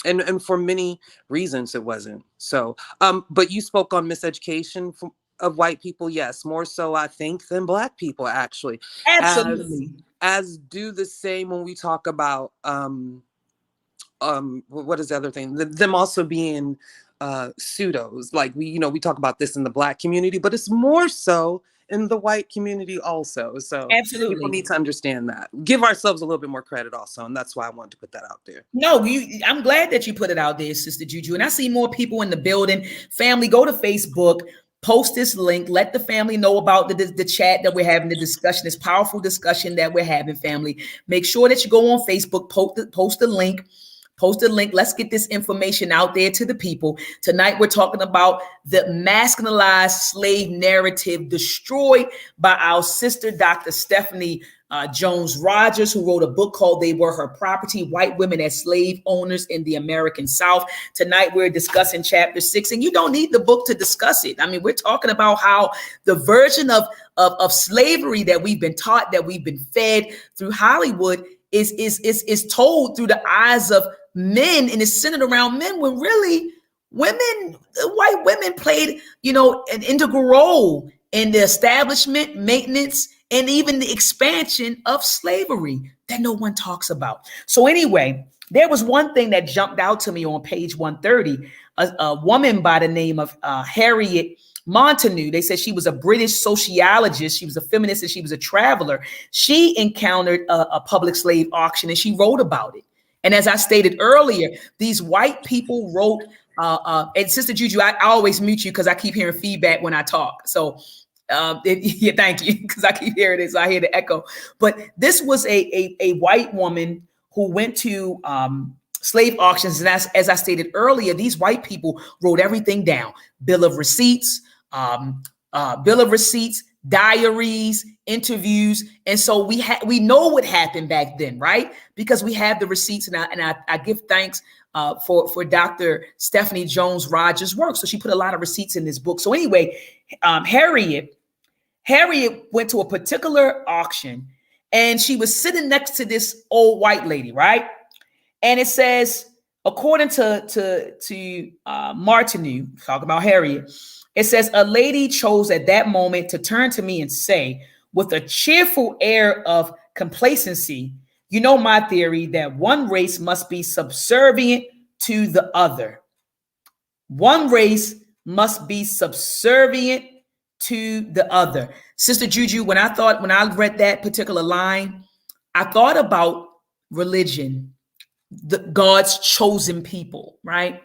And for many reasons it wasn't. So, but you spoke on miseducation of white people. Yes, more so I think than Black people, actually. Absolutely. As do the same when we talk about what is the other thing? Them also being pseudos. Like we talk about this in the Black community, but it's more so in the white community also. So Absolutely. People need to understand that. Give ourselves a little bit more credit also. And that's why I wanted to put that out there. No, I'm glad that you put it out there, Sister Juju. And I see more people in the building. Family, go to Facebook, post this link, let the family know about the chat that we're having, the discussion, this powerful discussion that we're having, family. Make sure that you go on Facebook, post the link. Post a link. Let's get this information out there to the people. Tonight, we're talking about the masculinized slave narrative destroyed by our sister, Dr. Stephanie Jones Rogers, who wrote a book called They Were Her Property, White Women as Slave Owners in the American South. Tonight, we're discussing chapter 6, and you don't need the book to discuss it. I mean, we're talking about how the version of slavery that we've been taught, that we've been fed through Hollywood is told through the eyes of men, and is centered around men, when really white women played, an integral role in the establishment, maintenance, and even the expansion of slavery that no one talks about. So anyway, there was one thing that jumped out to me on page 130, a woman by the name of Harriet Montagu. They said she was a British sociologist. She was a feminist and she was a traveler. She encountered a public slave auction and she wrote about it. And as I stated earlier, these white people wrote, and Sister Juju, I always mute you because I keep hearing feedback when I talk. So thank you, because I keep hearing it, so I hear the echo. But this was a white woman who went to slave auctions. And as I stated earlier, these white people wrote everything down: bill of receipts, diaries, interviews. And so we know what happened back then, right? Because we have the receipts, and I give thanks for Dr. Stephanie Jones Rogers' work. So she put a lot of receipts in this book. So anyway, Harriet went to a particular auction and she was sitting next to this old white lady, right? And it says, according to Martineau, talk about Harriet, it says, a lady chose at that moment to turn to me and say, with a cheerful air of complacency, you know my theory that one race must be subservient to the other. One race must be subservient to the other. Sister Juju, when I read that particular line, I thought about religion, God's chosen people, right?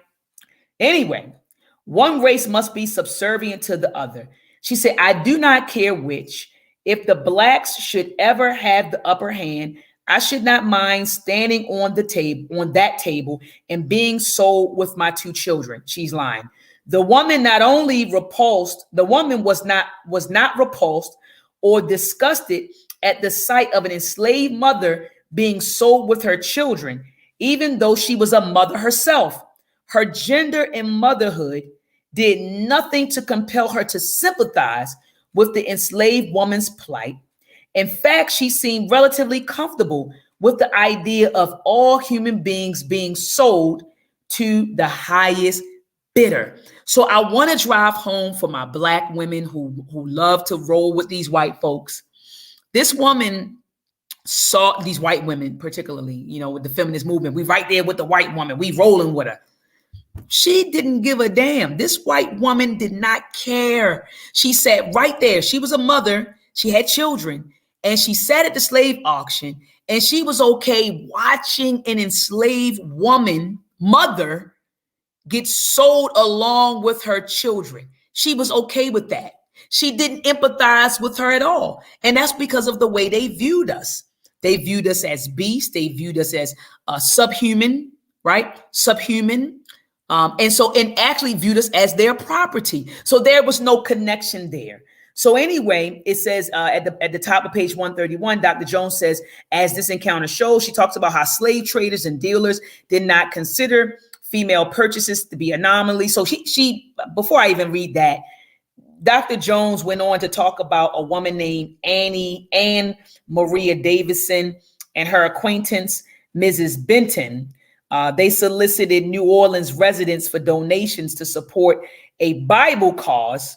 Anyway, one race must be subservient to the other. She said, I do not care which. If the blacks should ever have the upper hand, I should not mind standing on that table and being sold with my 2 children. She's lying. The woman was not repulsed or disgusted at the sight of an enslaved mother being sold with her children, even though she was a mother herself. Her gender and motherhood did nothing to compel her to sympathize with the enslaved woman's plight. In fact, she seemed relatively comfortable with the idea of all human beings being sold to the highest bidder. So I want to drive home for my Black women who love to roll with these white folks. This woman saw these white women, particularly, with the feminist movement. We right there with the white woman. We rolling with her. She didn't give a damn. This white woman did not care. She sat right there. She was a mother. She had children. And she sat at the slave auction. And she was okay watching an enslaved mother, get sold along with her children. She was okay with that. She didn't empathize with her at all. And that's because of the way they viewed us. They viewed us as beasts. They viewed us as subhuman, right? Subhuman. And actually viewed us as their property. So there was no connection there. So anyway, it says at the top of page 131, Dr. Jones says, as this encounter shows, she talks about how slave traders and dealers did not consider female purchases to be anomaly. So she before I even read that, Dr. Jones went on to talk about a woman named Anne Maria Davison and her acquaintance, Mrs. Benton. They solicited New Orleans residents for donations to support a Bible cause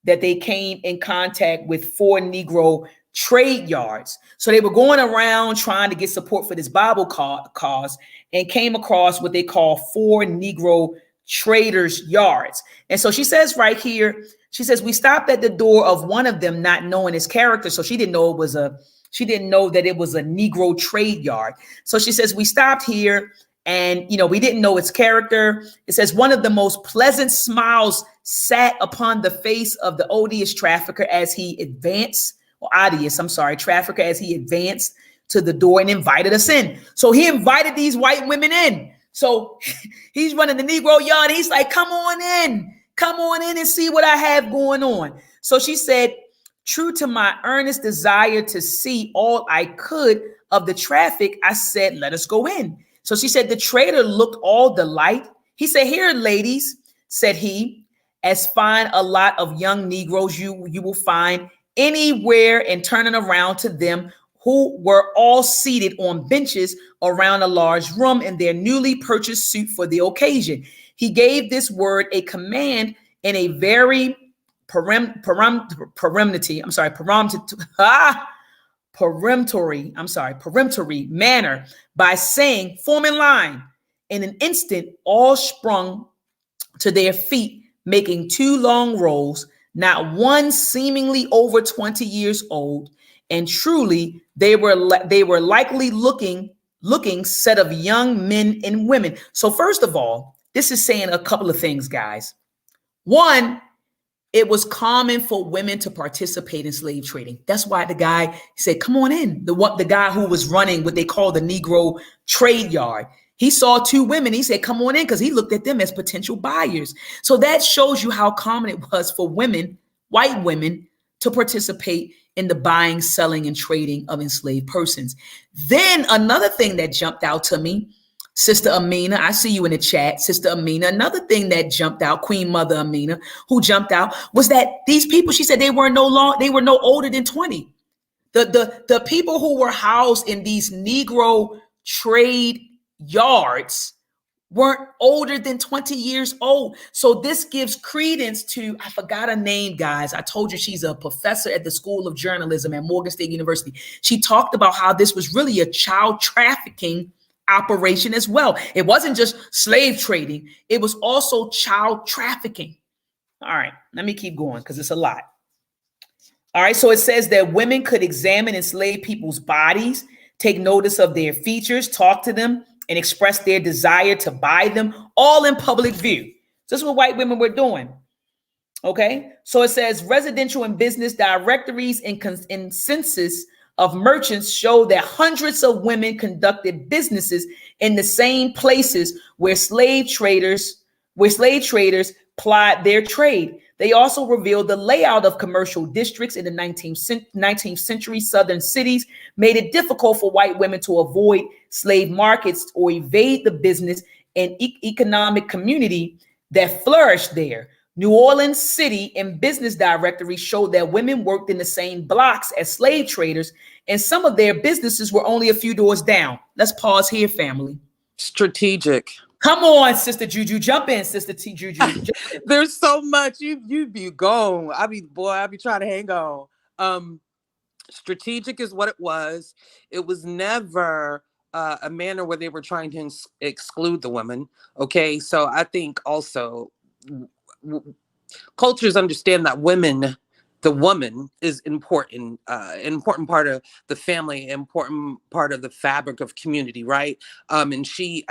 that they came in contact with 4 Negro trade yards. So they were going around trying to get support for this Bible cause and came across what they call 4 Negro traders yards. And so she says right here, she says, we stopped at the door of one of them, not knowing his character. So she didn't know that it was a Negro trade yard. So she says, we stopped here and, we didn't know its character. It says one of the most pleasant smiles sat upon the face of the odious trafficker as he advanced to the door and invited us in. So he invited these white women in. So he's running the Negro yard. He's like, come on in and see what I have going on. So she said, true to my earnest desire to see all I could of the traffic, I said, let us go in. So she said, the trader looked all delight. He said, here, ladies, said he, as fine a lot of young Negroes you will find anywhere, and turning around to them who were all seated on benches around a large room in their newly purchased suit for the occasion. He gave this word a command in a very peremptory manner by saying, form in line. In an instant, all sprung to their feet, making 2 long rows, not one seemingly over 20 years old. And truly, they were likely looking set of young men and women. So first of all, this is saying a couple of things, guys. One, it was common for women to participate in slave trading. That's why the guy said, come on in. The guy who was running what they call the Negro trade yard, he saw 2 women. He said, come on in, because he looked at them as potential buyers. So that shows you how common it was for women, white women, to participate in the buying, selling, and trading of enslaved persons. Then another thing that jumped out to me, Sister Amina, I see you in the chat, Sister Amina. Another thing that jumped out, Queen Mother Amina, who jumped out, was that these people, she said, they were no older than 20. The people who were housed in these Negro trade yards weren't older than 20 years old. So this gives credence to, I forgot her name, guys. I told you she's a professor at the School of Journalism at Morgan State University. She talked about how this was really a child trafficking operation as well. It wasn't just slave trading. It was also child trafficking. All right, let me keep going because it's a lot. All right, so it says that women could examine enslaved people's bodies, take notice of their features, talk to them, and express their desire to buy them, all in public view. This is what white women were doing. Okay, so it says residential and business directories and census of merchants show that hundreds of women conducted businesses in the same places where slave traders plied their trade. They also revealed the layout of commercial districts in the 19th century southern cities, made it difficult for white women to avoid slave markets or evade the business and economic community that flourished there. New Orleans City and Business Directory showed that women worked in the same blocks as slave traders, and some of their businesses were only a few doors down. Let's pause here, family. Strategic. Come on, Sister Juju. Jump in, Sister T. Juju. There's so much. You be gone. I be trying to hang on. Strategic is what it was. It was never a manner where they were trying to exclude the women. Okay, so I think also cultures understand that the woman is important, an important part of the family, important part of the fabric of community, right? And she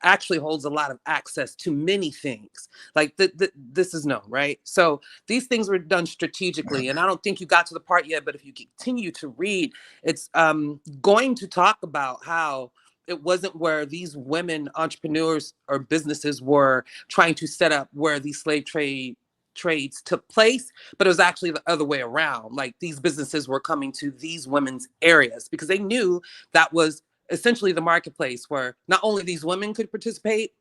actually holds a lot of access to many things. Like this is known, right? So these things were done strategically, and I don't think you got to the part yet, but if you continue to read, it's going to talk about how it wasn't where these women entrepreneurs or businesses were trying to set up where these slave trades took place, but it was actually the other way around. Like these businesses were coming to these women's areas because they knew that was essentially the marketplace where not only these women could participate,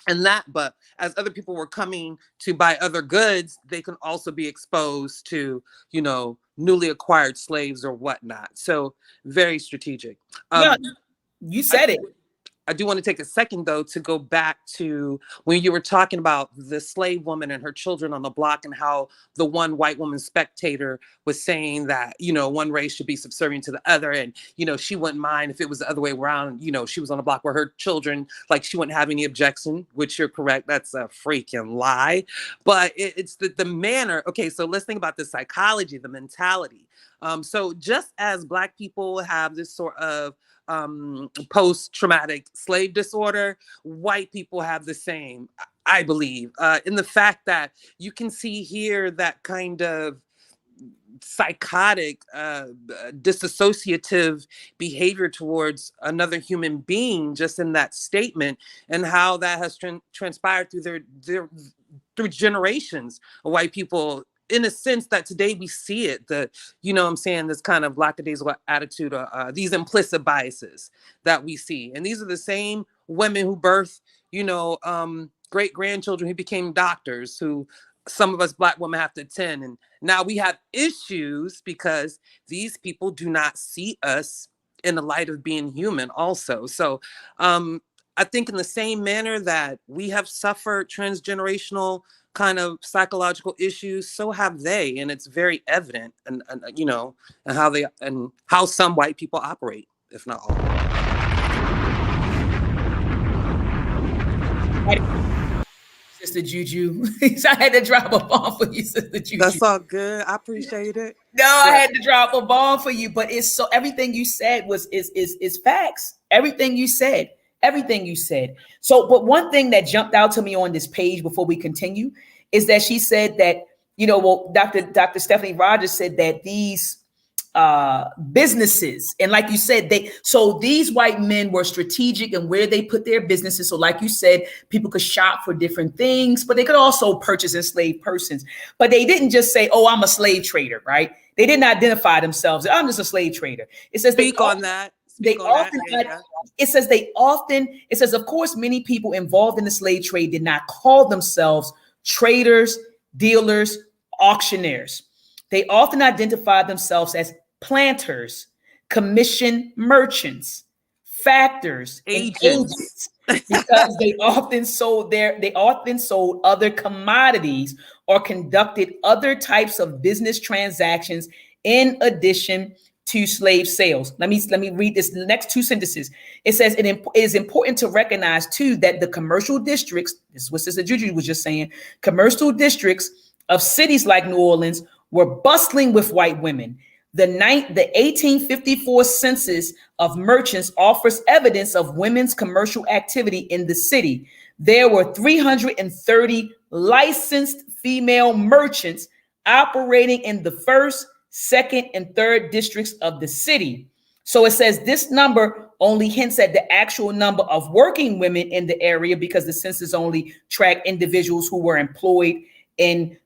and that, but as other people were coming to buy other goods, they can also be exposed to, you know, newly acquired slaves or whatnot. So very strategic. Yeah, you said it. I do want to take a second, though, to go back to when you were talking about the slave woman and her children on the block, and how the one white woman spectator was saying that, you know, one race should be subservient to the other. And, you know, she wouldn't mind if it was the other way around. You know, she was on the block where her children, like, she wouldn't have any objection, which you're correct. That's a freaking lie. But it's the manner. Okay, so let's think about the psychology, the mentality. So just as Black people have this sort of post-traumatic slave disorder, white people have the same, I believe, in the fact that you can see here that kind of psychotic, disassociative behavior towards another human being just in that statement, and how that has transpired through through generations of white people, in a sense that today we see it, you know what I'm saying, this kind of lackadaisical attitude, these implicit biases that we see. And these are the same women who birth, you know, great-grandchildren who became doctors, who some of us Black women have to attend. And now we have issues because these people do not see us in the light of being human also. So I think in the same manner that we have suffered transgenerational kind of psychological issues, so have they, and it's very evident, and you know, and how some white people operate, if not all. Sister Juju. I had to drop a bomb for you, Sister Juju. That's all good. I appreciate it. No, I had to drop a bomb for you, but it's so, everything you said is facts. Everything you said. So, but one thing that jumped out to me on this page before we continue is that she said that, you know, well, Dr. Stephanie Rogers said that these businesses, and like you said, these white men were strategic in where they put their businesses. So like you said, people could shop for different things, but they could also purchase enslaved persons. But they didn't just say, oh, I'm a slave trader, right? They didn't identify themselves. I'm just a slave trader. It says speak on that. It says, of course, many people involved in the slave trade did not call themselves traders, dealers, auctioneers. They often identified themselves as planters, commission merchants, factors, agents, because they often sold other commodities or conducted other types of business transactions in addition to slave sales. Let me read this next two sentences. It says it is important to recognize too that the commercial districts, this is what Sister Juju was just saying, commercial districts of cities like New Orleans were bustling with white women. The 1854 census of merchants offers evidence of women's commercial activity in the city. There were 330 licensed female merchants operating in the first, second, and third districts of the city. So it says this number only hints at the actual number of working women in the area, because the census only tracked individuals who were employed in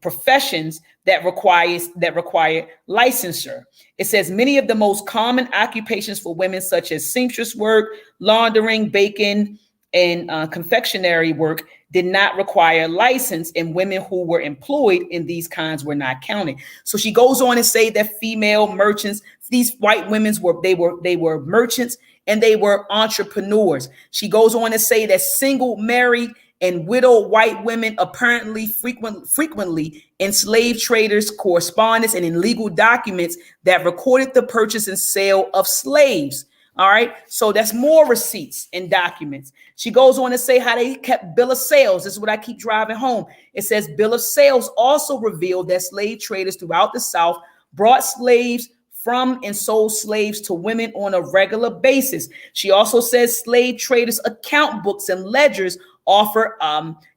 professions that require licensure. It says many of the most common occupations for women, such as seamstress work, laundering, baking, and confectionery work, did not require license, and women who were employed in these kinds were not counted. So she goes on to say that female merchants, these white women were merchants and they were entrepreneurs. She goes on to say that single, married, and widowed white women apparently frequently enslaved traders, correspondence, and in legal documents that recorded the purchase and sale of slaves. All right. So that's more receipts and documents. She goes on to say how they kept bill of sales. This is what I keep driving home. It says bill of sales also revealed that slave traders throughout the South brought slaves from and sold slaves to women on a regular basis. She also says slave traders' account books and ledgers offer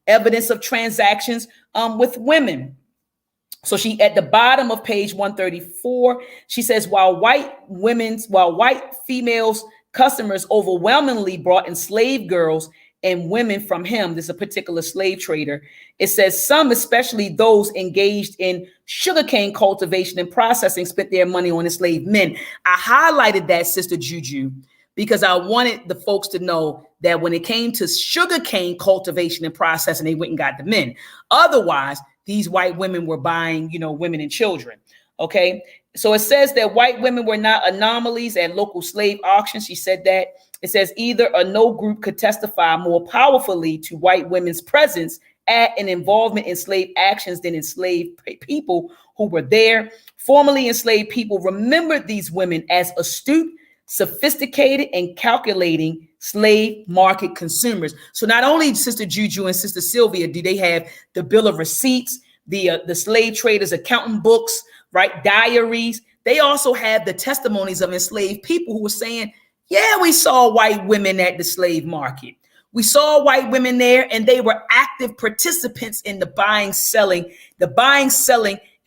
evidence of transactions with women. So she, at the bottom of page 134, she says, while white females customers overwhelmingly brought enslaved girls and women from him, this is a particular slave trader, it says some, especially those engaged in sugarcane cultivation and processing, spent their money on enslaved men. I highlighted that, Sister Juju, because I wanted the folks to know that when it came to sugarcane cultivation and processing, they went and got the men. Otherwise, these white women were buying, women and children. Okay. So it says that white women were not anomalies at local slave auctions. She said that. It says either or no group could testify more powerfully to white women's presence at and involvement in slave actions than enslaved people who were there. Formerly enslaved people remembered these women as astute, sophisticated, and calculating slave market consumers. So not only Sister Juju and Sister Sylvia do they have the bill of receipts, the slave traders' accountant books, right, diaries, they also have the testimonies of enslaved people who were saying, yeah, we saw white women at the slave market. We saw white women there, and they were active participants in the buying, selling,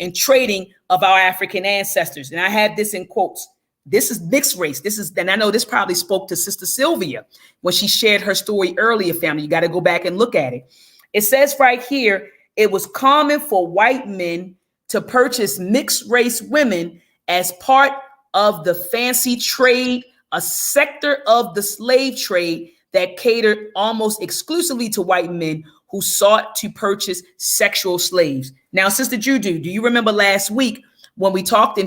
and trading of our African ancestors. And I have this in quotes. This is mixed race. And I know this probably spoke to Sister Sylvia when she shared her story earlier, family. You got to go back and look at it. It says right here, it was common for white men to purchase mixed race women as part of the fancy trade, a sector of the slave trade that catered almost exclusively to white men who sought to purchase sexual slaves. Now, Sister Juju, do you remember last week when we talked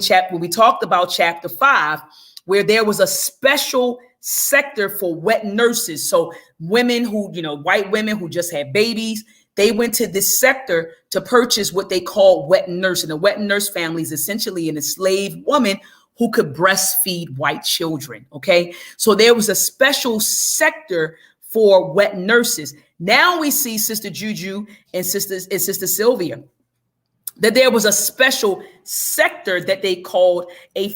about chapter 5, where there was a special sector for wet nurses? So women who, white women who just had babies, they went to this sector to purchase what they call wet nurse. And a wet nurse family is essentially an enslaved woman who could breastfeed white children. Okay. So there was a special sector for wet nurses. Now we see, Sister Juju and Sister Sylvia, that there was a special sector that they called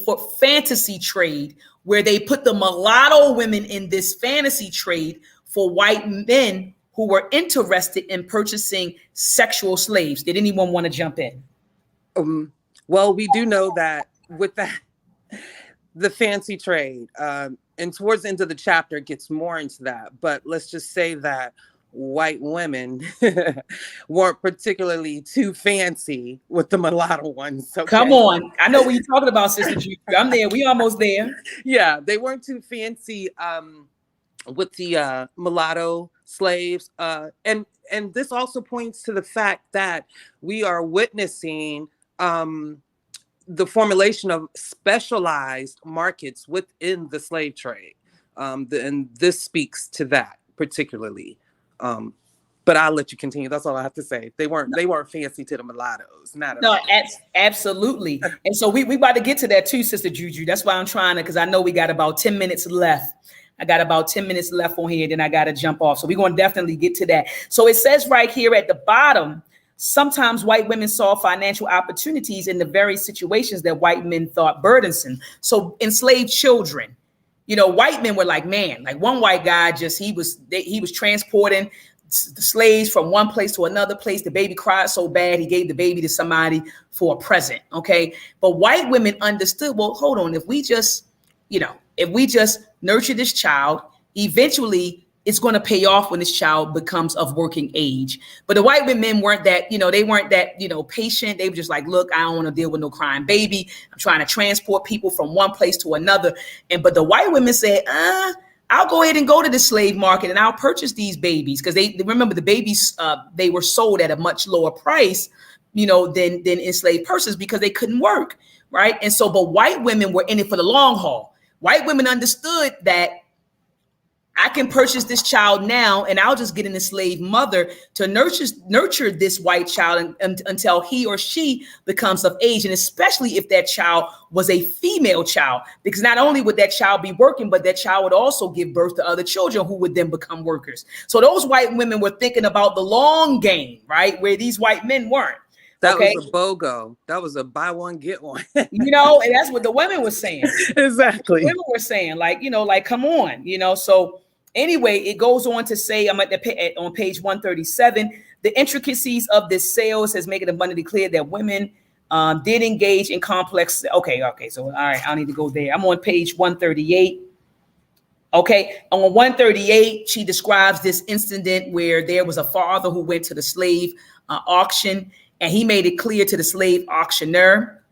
for fantasy trade, where they put the mulatto women in this fantasy trade for white men who were interested in purchasing sexual slaves. Did anyone want to jump in? Well, we do know that with that, the fancy trade, and towards the end of the chapter, it gets more into that. But let's just say that white women weren't particularly too fancy with the mulatto ones. Okay? Come on. I know what you're talking about, Sister Juju. I'm there. We almost there. Yeah, they weren't too fancy with the mulatto slaves. And this also points to the fact that we are witnessing the formulation of specialized markets within the slave trade. And this speaks to that particularly. But I'll let you continue. That's all I have to say. They weren't fancy to the mulattoes. Absolutely. And so we about to get to that too, Sister Juju. That's why I'm trying to, because I know we got about 10 minutes left. I got about 10 minutes left on here, then I got to jump off. So we're going to definitely get to that. So it says right here at the bottom, sometimes white women saw financial opportunities in the very situations that white men thought burdensome. So enslaved children, white men were like, man, like one white guy he was transporting the slaves from one place to another place. The baby cried so bad, he gave the baby to somebody for a present. Okay. But white women understood, well, hold on, if we just nurture this child, eventually it's going to pay off when this child becomes of working age. But the white women weren't that, they weren't that, patient. They were just like, look, I don't want to deal with no crying baby. I'm trying to transport people from one place to another. But the white women said, I'll go ahead and go to the slave market and I'll purchase these babies. Because they remember the babies, they were sold at a much lower price, than enslaved persons, because they couldn't work. Right. And so, but white women were in it for the long haul. White women understood that I can purchase this child now, and I'll just get an enslaved mother to nurture this white child until he or she becomes of age. And especially if that child was a female child, because not only would that child be working, but that child would also give birth to other children who would then become workers. So those white women were thinking about the long game, right? Where these white men weren't. That was a BOGO. That was a buy one, get one. And that's what the women were saying. Exactly. The women were saying, come on, So anyway, it goes on to say, I'm on page 137, the intricacies of this sales has made it abundantly clear that women did engage in complex. Okay. So, all right, I need to go there. I'm on page 138. Okay. On 138, she describes this incident where there was a father who went to the slave auction, and he made it clear to the slave auctioneer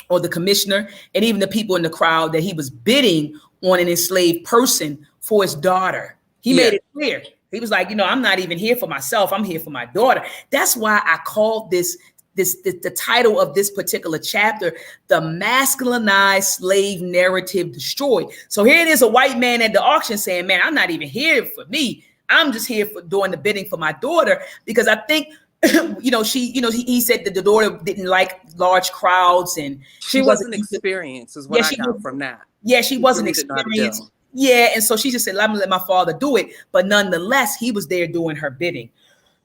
or the commissioner and even the people in the crowd that he was bidding on an enslaved person for his daughter. He made it clear. He was like, I'm not even here for myself. I'm here for my daughter. That's why I called the title of this particular chapter, The Masculinized Slave Narrative Destroyed. So here it is, a white man at the auction saying, man, I'm not even here for me. I'm just here for doing the bidding for my daughter, because I think, he said that the daughter didn't like large crowds, and she wasn't experienced, is what I got from that. Yeah, she wasn't experienced. Yeah, and so she just said, let my father do it. But nonetheless, he was there doing her bidding.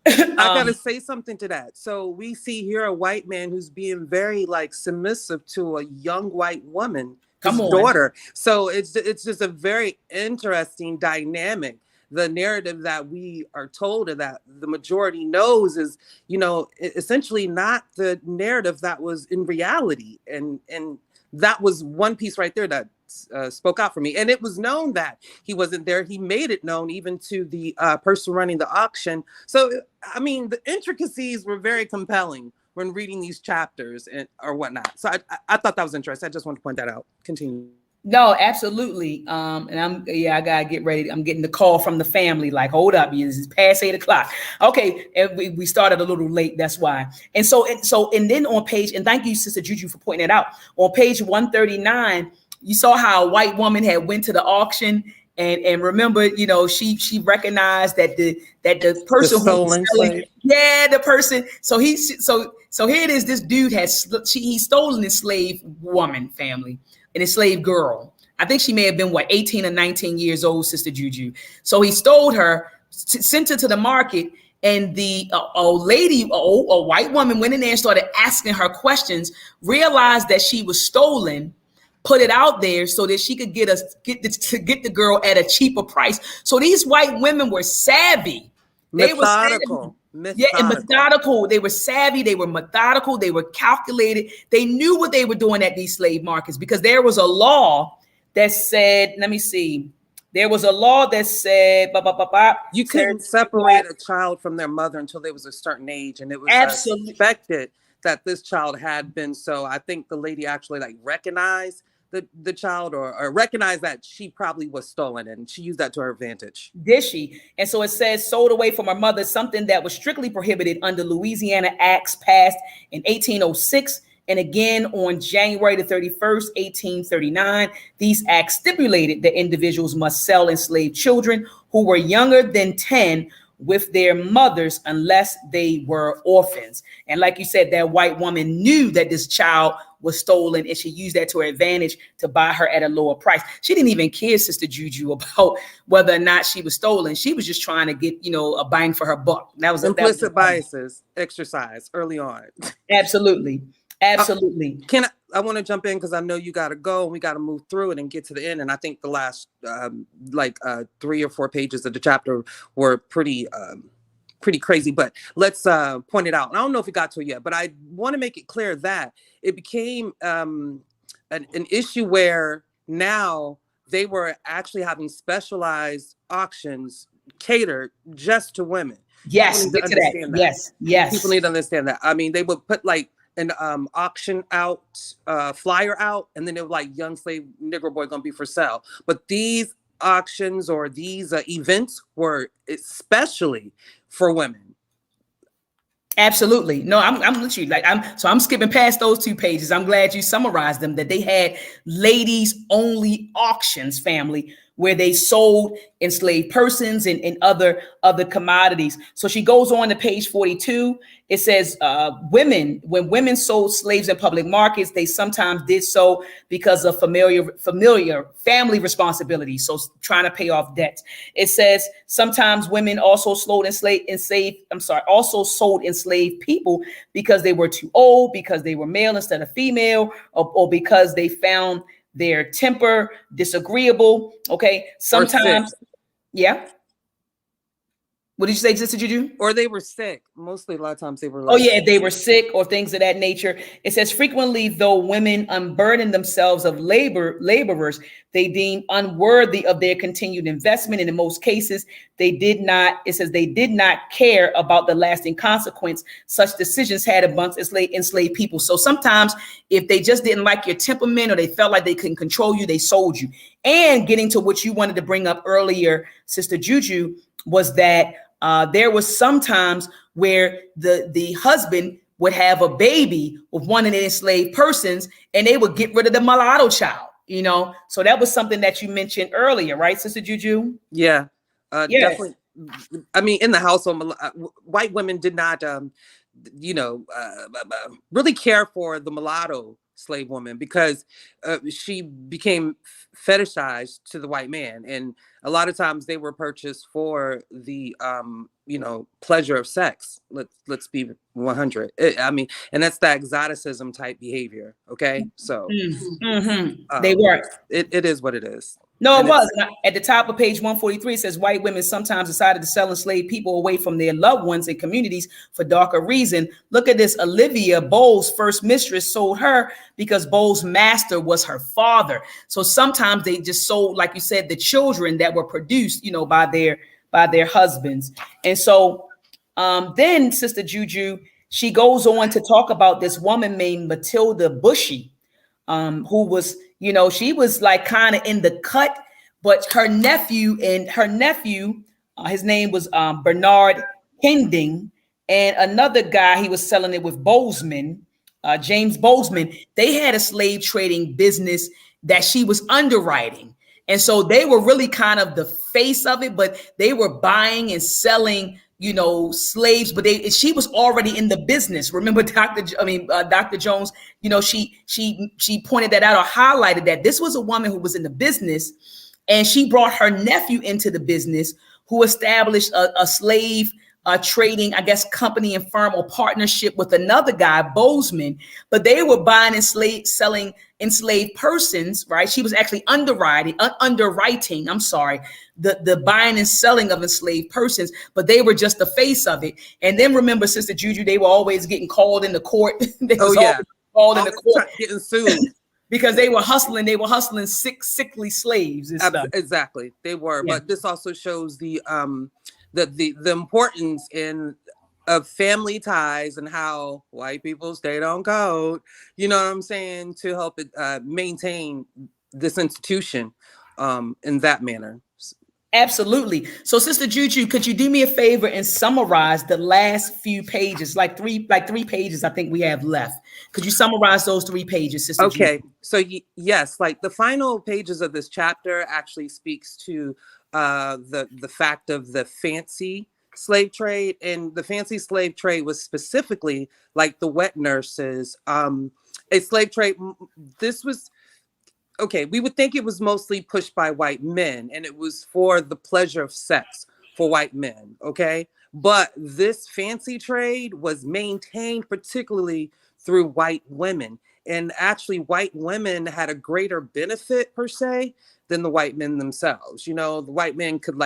I gotta say something to that. So we see here a white man who's being very submissive to a young white woman, his daughter. So it's just a very interesting dynamic. The narrative that we are told, or that the majority knows, is, essentially not the narrative that was in reality. And that was one piece right there that spoke out for me. And it was known that he wasn't there. He made it known even to the person running the auction. So, I mean, the intricacies were very compelling when reading these chapters or whatnot. So I thought that was interesting. I just want to point that out. Continue. No, absolutely. And I gotta get ready. I'm getting the call from the family, like, hold up, it's past 8 o'clock. Okay. And we started a little late. That's why. And then on page, and thank you, Sister Juju, for pointing it out. On page 139, you saw how a white woman had went to the auction, and remember, she recognized that the person who was selling, the person. So here it is. This dude he's stolen this slave woman family, an enslaved girl. I think she may have been 18 or 19 years old, Sister Juju. So he stole her, sent her to the market, and the a white woman went in there and started asking her questions, realized that she was stolen, put it out there so that she could get the girl at a cheaper price. So these white women were savvy. Methodical. Yeah, and methodical. They were savvy. They were methodical. They were calculated. They knew what they were doing at these slave markets, because there was a law that said, let me see. There was a law that said, you couldn't separate a child from their mother until they was a certain age, and it was suspected that this child had been. So I think the lady actually recognized the child, or recognize that she probably was stolen, and she used that to her advantage. Did she? And so it says sold away from her mother, something that was strictly prohibited under Louisiana acts passed in 1806. And again, on January the 31st, 1839, these acts stipulated that individuals must sell enslaved children who were younger than 10 with their mothers unless they were orphans. And like you said, that white woman knew that this child was stolen, and she used that to her advantage to buy her at a lower price. She didn't even care, Sister Juju, about whether or not she was stolen. She was just trying to get, a bang for her buck. That was implicit biases exercised early on. Absolutely. Absolutely. I want to jump in because I know you got to go, and we got to move through it and get to the end. And I think the last 3 or 4 pages of the chapter were pretty crazy, but let's point it out. And I don't know if we got to it yet, but I want to make it clear that it became an issue where now they were actually having specialized auctions catered just to women. Yes, get to that. Yes. People need to understand that. I mean, they would put an auction out, flyer out, and then they were young slave Negro boy gonna be for sale. But these auctions or these events were especially for women. Absolutely. No, I'm literally I'm skipping past those 2 pages. I'm glad you summarized them, that they had ladies only auctions, family, where they sold enslaved persons and other commodities. So she goes on to page 42. It says, when women sold slaves in public markets, they sometimes did so because of familiar family responsibility. So trying to pay off debts. It says sometimes women also sold enslaved people because they were too old, because they were male instead of female, or because they found their temper disagreeable. Okay. Sometimes, yeah. What did you say, Sister Juju? Or they were sick. Mostly, a lot of times they were Oh like, yeah, if they were sick or things of that nature. It says frequently, though women unburden themselves of laborers, they deem unworthy of their continued investment. And in most cases, they did not. It says they did not care about the lasting consequence such decisions had amongst enslaved people. So sometimes, if they just didn't like your temperament or they felt like they couldn't control you, they sold you. And getting to what you wanted to bring up earlier, Sister Juju, was that there was sometimes where the husband would have a baby with one of the enslaved persons and they would get rid of the mulatto child, you know? So that was something that you mentioned earlier, right, Sister Juju? yeah, Yes. definitely. I mean, in the household, white women did not, really care for the mulatto slave woman because she became fetishized to the white man. And a lot of times they were purchased for the, pleasure of sex. Let's be 100. I mean, and that's the exoticism type behavior. Okay. So They were. It is what it is. No, And it was. At the top of page 143, it says white women sometimes decided to sell enslaved people away from their loved ones and communities for darker reason. Look at this. Olivia Bowles' first mistress sold her because Bowles' master was her father. So sometimes they just sold, like you said, the children that were produced, by their husbands. And so then Sister Juju, she goes on to talk about this woman named Matilda Bushy, who was, she was like kind of in the cut, but her nephew, his name was Bernard Kending, and another guy, he was selling it with Bozeman, James Bozeman. They had a slave trading business that she was underwriting. And so they were really kind of the face of it, but they were buying and selling, slaves, but she was already in the business. Remember, Dr. Jones, she pointed that out or highlighted that this was a woman who was in the business, and she brought her nephew into the business, who established a slave trading, I guess, company and firm or partnership with another guy, Bozeman, but they were buying and selling enslaved persons, right? She was actually underwriting, the buying and selling of enslaved persons, but they were just the face of it. And then remember, Sister Juju, they were always getting called into court. Called into court, getting sued. Because they were hustling sickly slaves and stuff. Exactly, they were. Yeah. But this also shows the importance of family ties and how white people stayed on code. You know what I'm saying? To help it maintain this institution in that manner. Absolutely. So, Sister Juju, could you do me a favor and summarize the last few pages, like three pages I think we have left? Could you summarize those 3 pages, Sister Juju? Okay. So yes, like the final pages of this chapter actually speaks to the fact of the fancy slave trade, and the fancy slave trade was specifically like the wet nurses, a slave trade. This was, okay, we would think it was mostly pushed by white men, and it was for the pleasure of sex for white men, okay? But this fancy trade was maintained particularly through white women. And actually, white women had a greater benefit, per se, than the white men themselves. The white men could,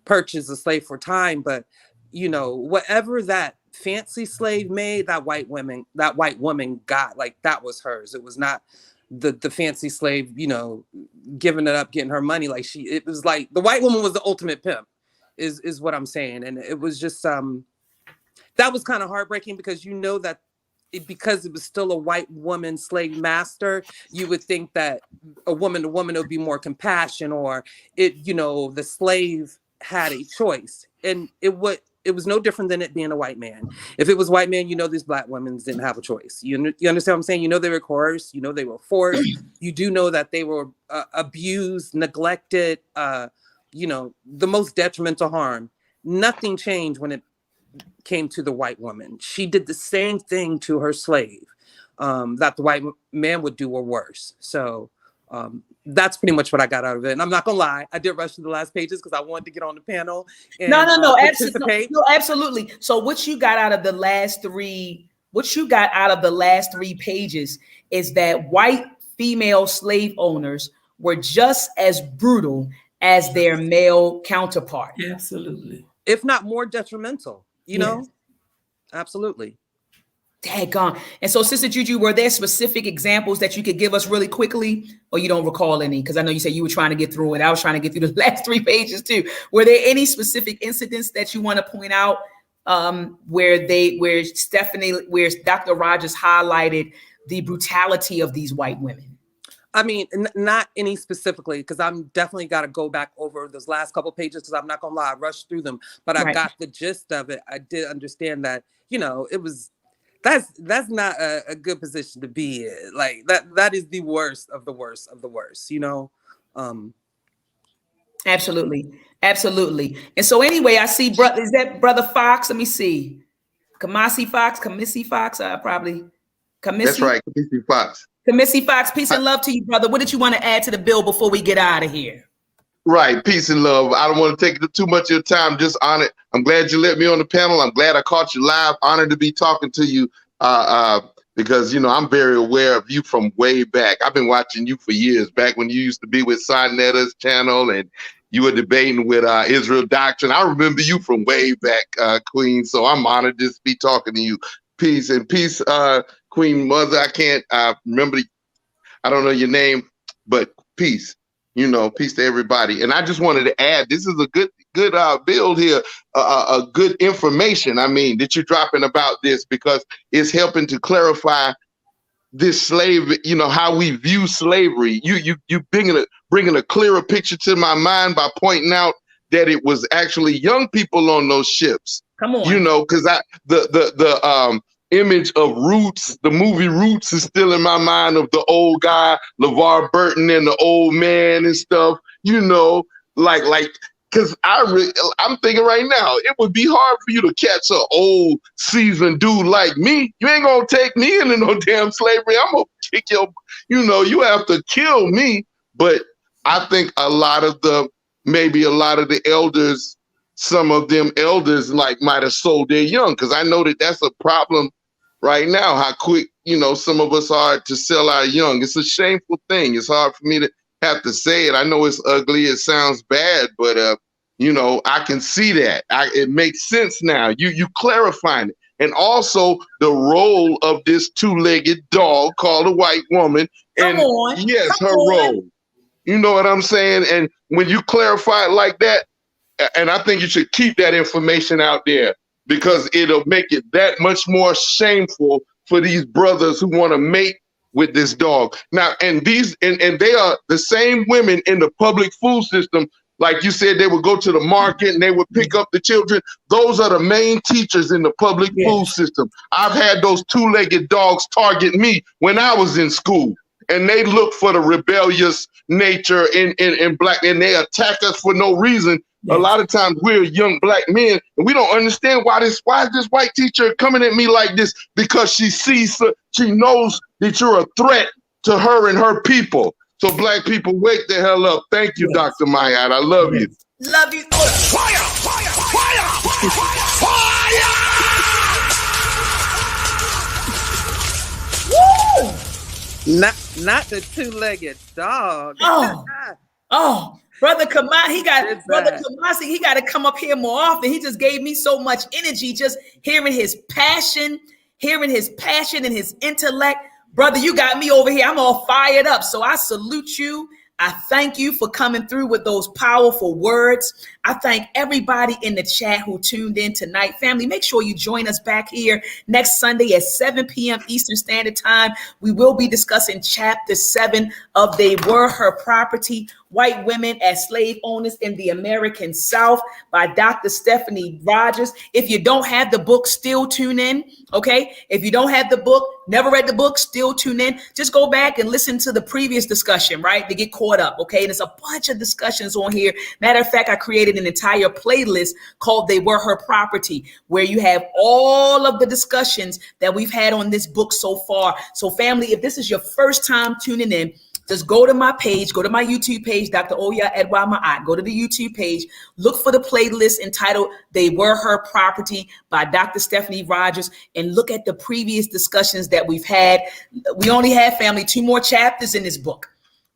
purchase a slave for time, but, whatever that fancy slave made, that white woman got, that was hers. It was not the fancy slave, giving it up, getting her money. It was like the white woman was the ultimate pimp, is what I'm saying. And it was just, that was kind of heartbreaking because that because it was still a white woman slave master, you would think that a woman to woman would be more compassion, or the slave had a choice. And it was no different than it being a white man. If it was white man, these black women didn't have a choice. You understand what I'm saying? They were coerced, they were forced. You do know that they were abused, neglected, the most detrimental harm. Nothing changed when it came to the white woman. She did the same thing to her slave that the white man would do, or worse. So that's pretty much what I got out of it. And I'm not gonna lie, I did rush through the last pages because I wanted to get on the panel and participate. No, absolutely. So what you got out of the last 3 pages is that white female slave owners were just as brutal as their male counterpart. Absolutely. if not more detrimental, you know? Absolutely. Daggone. And so, Sister Juju, were there specific examples that you could give us really quickly, or you don't recall any? Because I know you said you were trying to get through it. I was trying to get through the last 3 pages too. Were there any specific incidents that you want to point out where Dr. Rogers highlighted the brutality of these white women? I mean, not any specifically, because I'm definitely got to go back over those last couple pages, because I'm not going to lie, I rushed through them, but I got the gist of it. I did understand that, you know, it was, that's not a good position to be in. Like that is the worst of the worst of the worst, you know? Absolutely. Absolutely. And so anyway, I see, is that Brother Fox? Let me see. Kamasi Fox, probably. Kamisi? That's right, Kamisi Fox. Kamisi Fox, peace and love to you, brother. What did you want to add to the bill before we get out of here? Right, peace and love. I don't want to take too much of your time. Just honored. I'm glad you let me on the panel. I'm glad I caught you live. Honored to be talking to you because, you know, I'm very aware of you from way back. I've been watching you for years, back when you used to be with Sonetta's channel and you were debating with Israel Doctrine. I remember you from way back, Queen. So I'm honored to be talking to you. Peace and peace, Queen Mother. I can't remember. I don't know your name, but peace. You know, peace to everybody. And I just wanted to add, this is a good build here, good information. I mean, that you're dropping about this, because it's helping to clarify this slave, you know, how we view slavery. You bringing a clearer picture to my mind by pointing out that it was actually young people on those ships. Come on. You know, because the image of Roots, the movie Roots, is still in my mind, of the old guy, LeVar Burton, and the old man and stuff, you know, like, because I'm thinking right now, it would be hard for you to catch an old seasoned dude like me. You ain't gonna take me into no damn slavery. I'm gonna kick your, you know, you have to kill me. But I think maybe a lot of the elders, some of them elders like might have sold their young, because I know that that's a problem right now, how quick, you know, some of us are to sell our young. It's a shameful thing. It's hard for me to have to say it. I know it's ugly. It sounds bad, but, you know, I can see that. It makes sense now. You clarifying it. And also the role of this two-legged dog called a white woman. And yes, her role. You know what I'm saying? And when you clarify it like that, and I think you should keep that information out there, because it'll make it that much more shameful for these brothers who want to mate with this dog. Now, and they are the same women in the public food system. Like you said, they would go to the market and they would pick up the children. Those are the main teachers in the public food system. I've had those two-legged dogs target me when I was in school, and they look for the rebellious nature in black, and they attack us for no reason. A lot of times we're young black men and we don't understand why is this white teacher coming at me like this? Because she knows that you're a threat to her and her people. So black people, wake the hell up. Thank you, Dr. Mayad. I love you. Love you. Fire! Fire! Fire! Fire! Woo! Not the two-legged dog. Oh. Brother Kamasi, he got to come up here more often. He just gave me so much energy, just hearing his passion and his intellect. Brother, you got me over here. I'm all fired up. So I salute you. I thank you for coming through with those powerful words. I thank everybody in the chat who tuned in tonight. Family, make sure you join us back here next Sunday at 7 p.m. Eastern Standard Time. We will be discussing Chapter 7 of They Were Her Property, White Women as Slave Owners in the American South by Dr. Stephanie Rogers. If you don't have the book, still tune in, okay? If you don't have the book, never read the book, still tune in. Just go back and listen to the previous discussion, right? To get caught up, okay? There's a bunch of discussions on here. Matter of fact, I created an entire playlist called They Were Her Property, where you have all of the discussions that we've had on this book so far. So family, if this is your first time tuning in, just go to my page, go to my YouTube page, Dr. Oya Edwa Ma'at. Go to the YouTube page, look for the playlist entitled They Were Her Property by Dr. Stephanie Rogers, and look at the previous discussions that we've had. We only have, family, 2 more chapters in this book.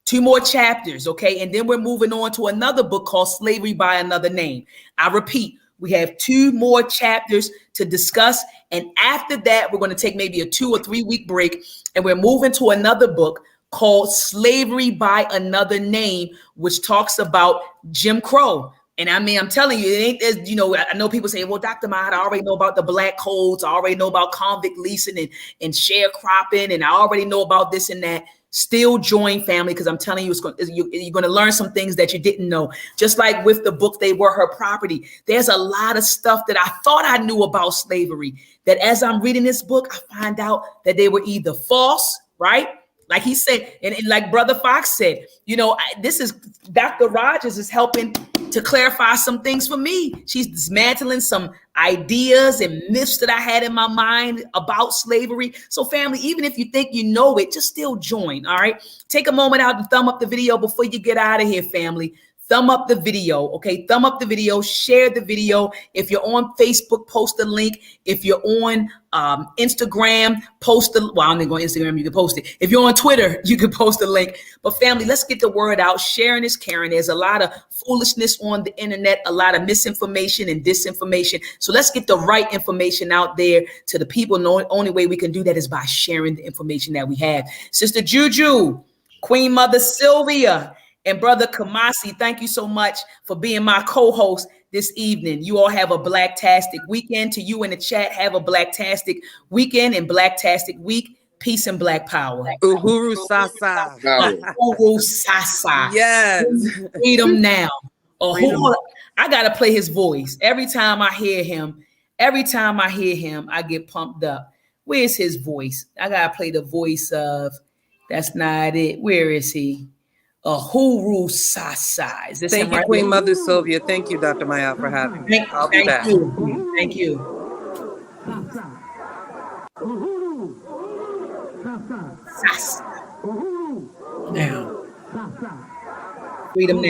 2 more chapters, okay? And then we're moving on to another book called Slavery by Another Name. I repeat, We have 2 more chapters to discuss. And after that, we're going to take maybe a 2 or 3 week break. And we're moving to another book called Slavery by Another Name, which talks about Jim Crow. And I mean, I'm telling you, it ain't, you know, I know people say, well, Dr. Mahat, I already know about the black codes. I already know about convict leasing and sharecropping. And I already know about this and that. Still join, family, because I'm telling you, you're going to learn some things that you didn't know. Just like with the book, They Were Her Property. There's a lot of stuff that I thought I knew about slavery, that as I'm reading this book, I find out that they were either false, right? Like he said, and like Brother Fox said, you know, this is Dr. Rogers is helping to clarify some things for me. She's dismantling some ideas and myths that I had in my mind about slavery. So family, even if you think you know it, just still join, all right? Take a moment out and thumb up the video before you get out of here, family. Thumb up the video, okay? Thumb up the video, share the video. If you're on Facebook, post a link. If you're on Instagram, post the, well, I'm not going to Instagram, you can post it. If you're on Twitter, you can post a link. But family, let's get the word out. Sharing is caring. There's a lot of foolishness on the internet, a lot of misinformation and disinformation. So let's get the right information out there to the people. The only way we can do that is by sharing the information that we have. Sister Juju, Queen Mother Sylvia, and Brother Kamasi, thank you so much for being my co-host this evening. You all have a blacktastic weekend. To you in the chat, have a blacktastic weekend and blacktastic week. Peace and black power. Uhuru Sasa. Uhuru Sasa. Yes. Freedom now. Freedom. I got to play his voice. Every time I hear him, I get pumped up. Where's his voice? I got to play the voice of, that's not it. Where is he? Uhuru Sasa. Is this Thank him you, right Queen here? Mother Sylvia. Thank you, Dr. Maya, for having me. I'll be back. Thank you. Sasa. Now. Freedom now.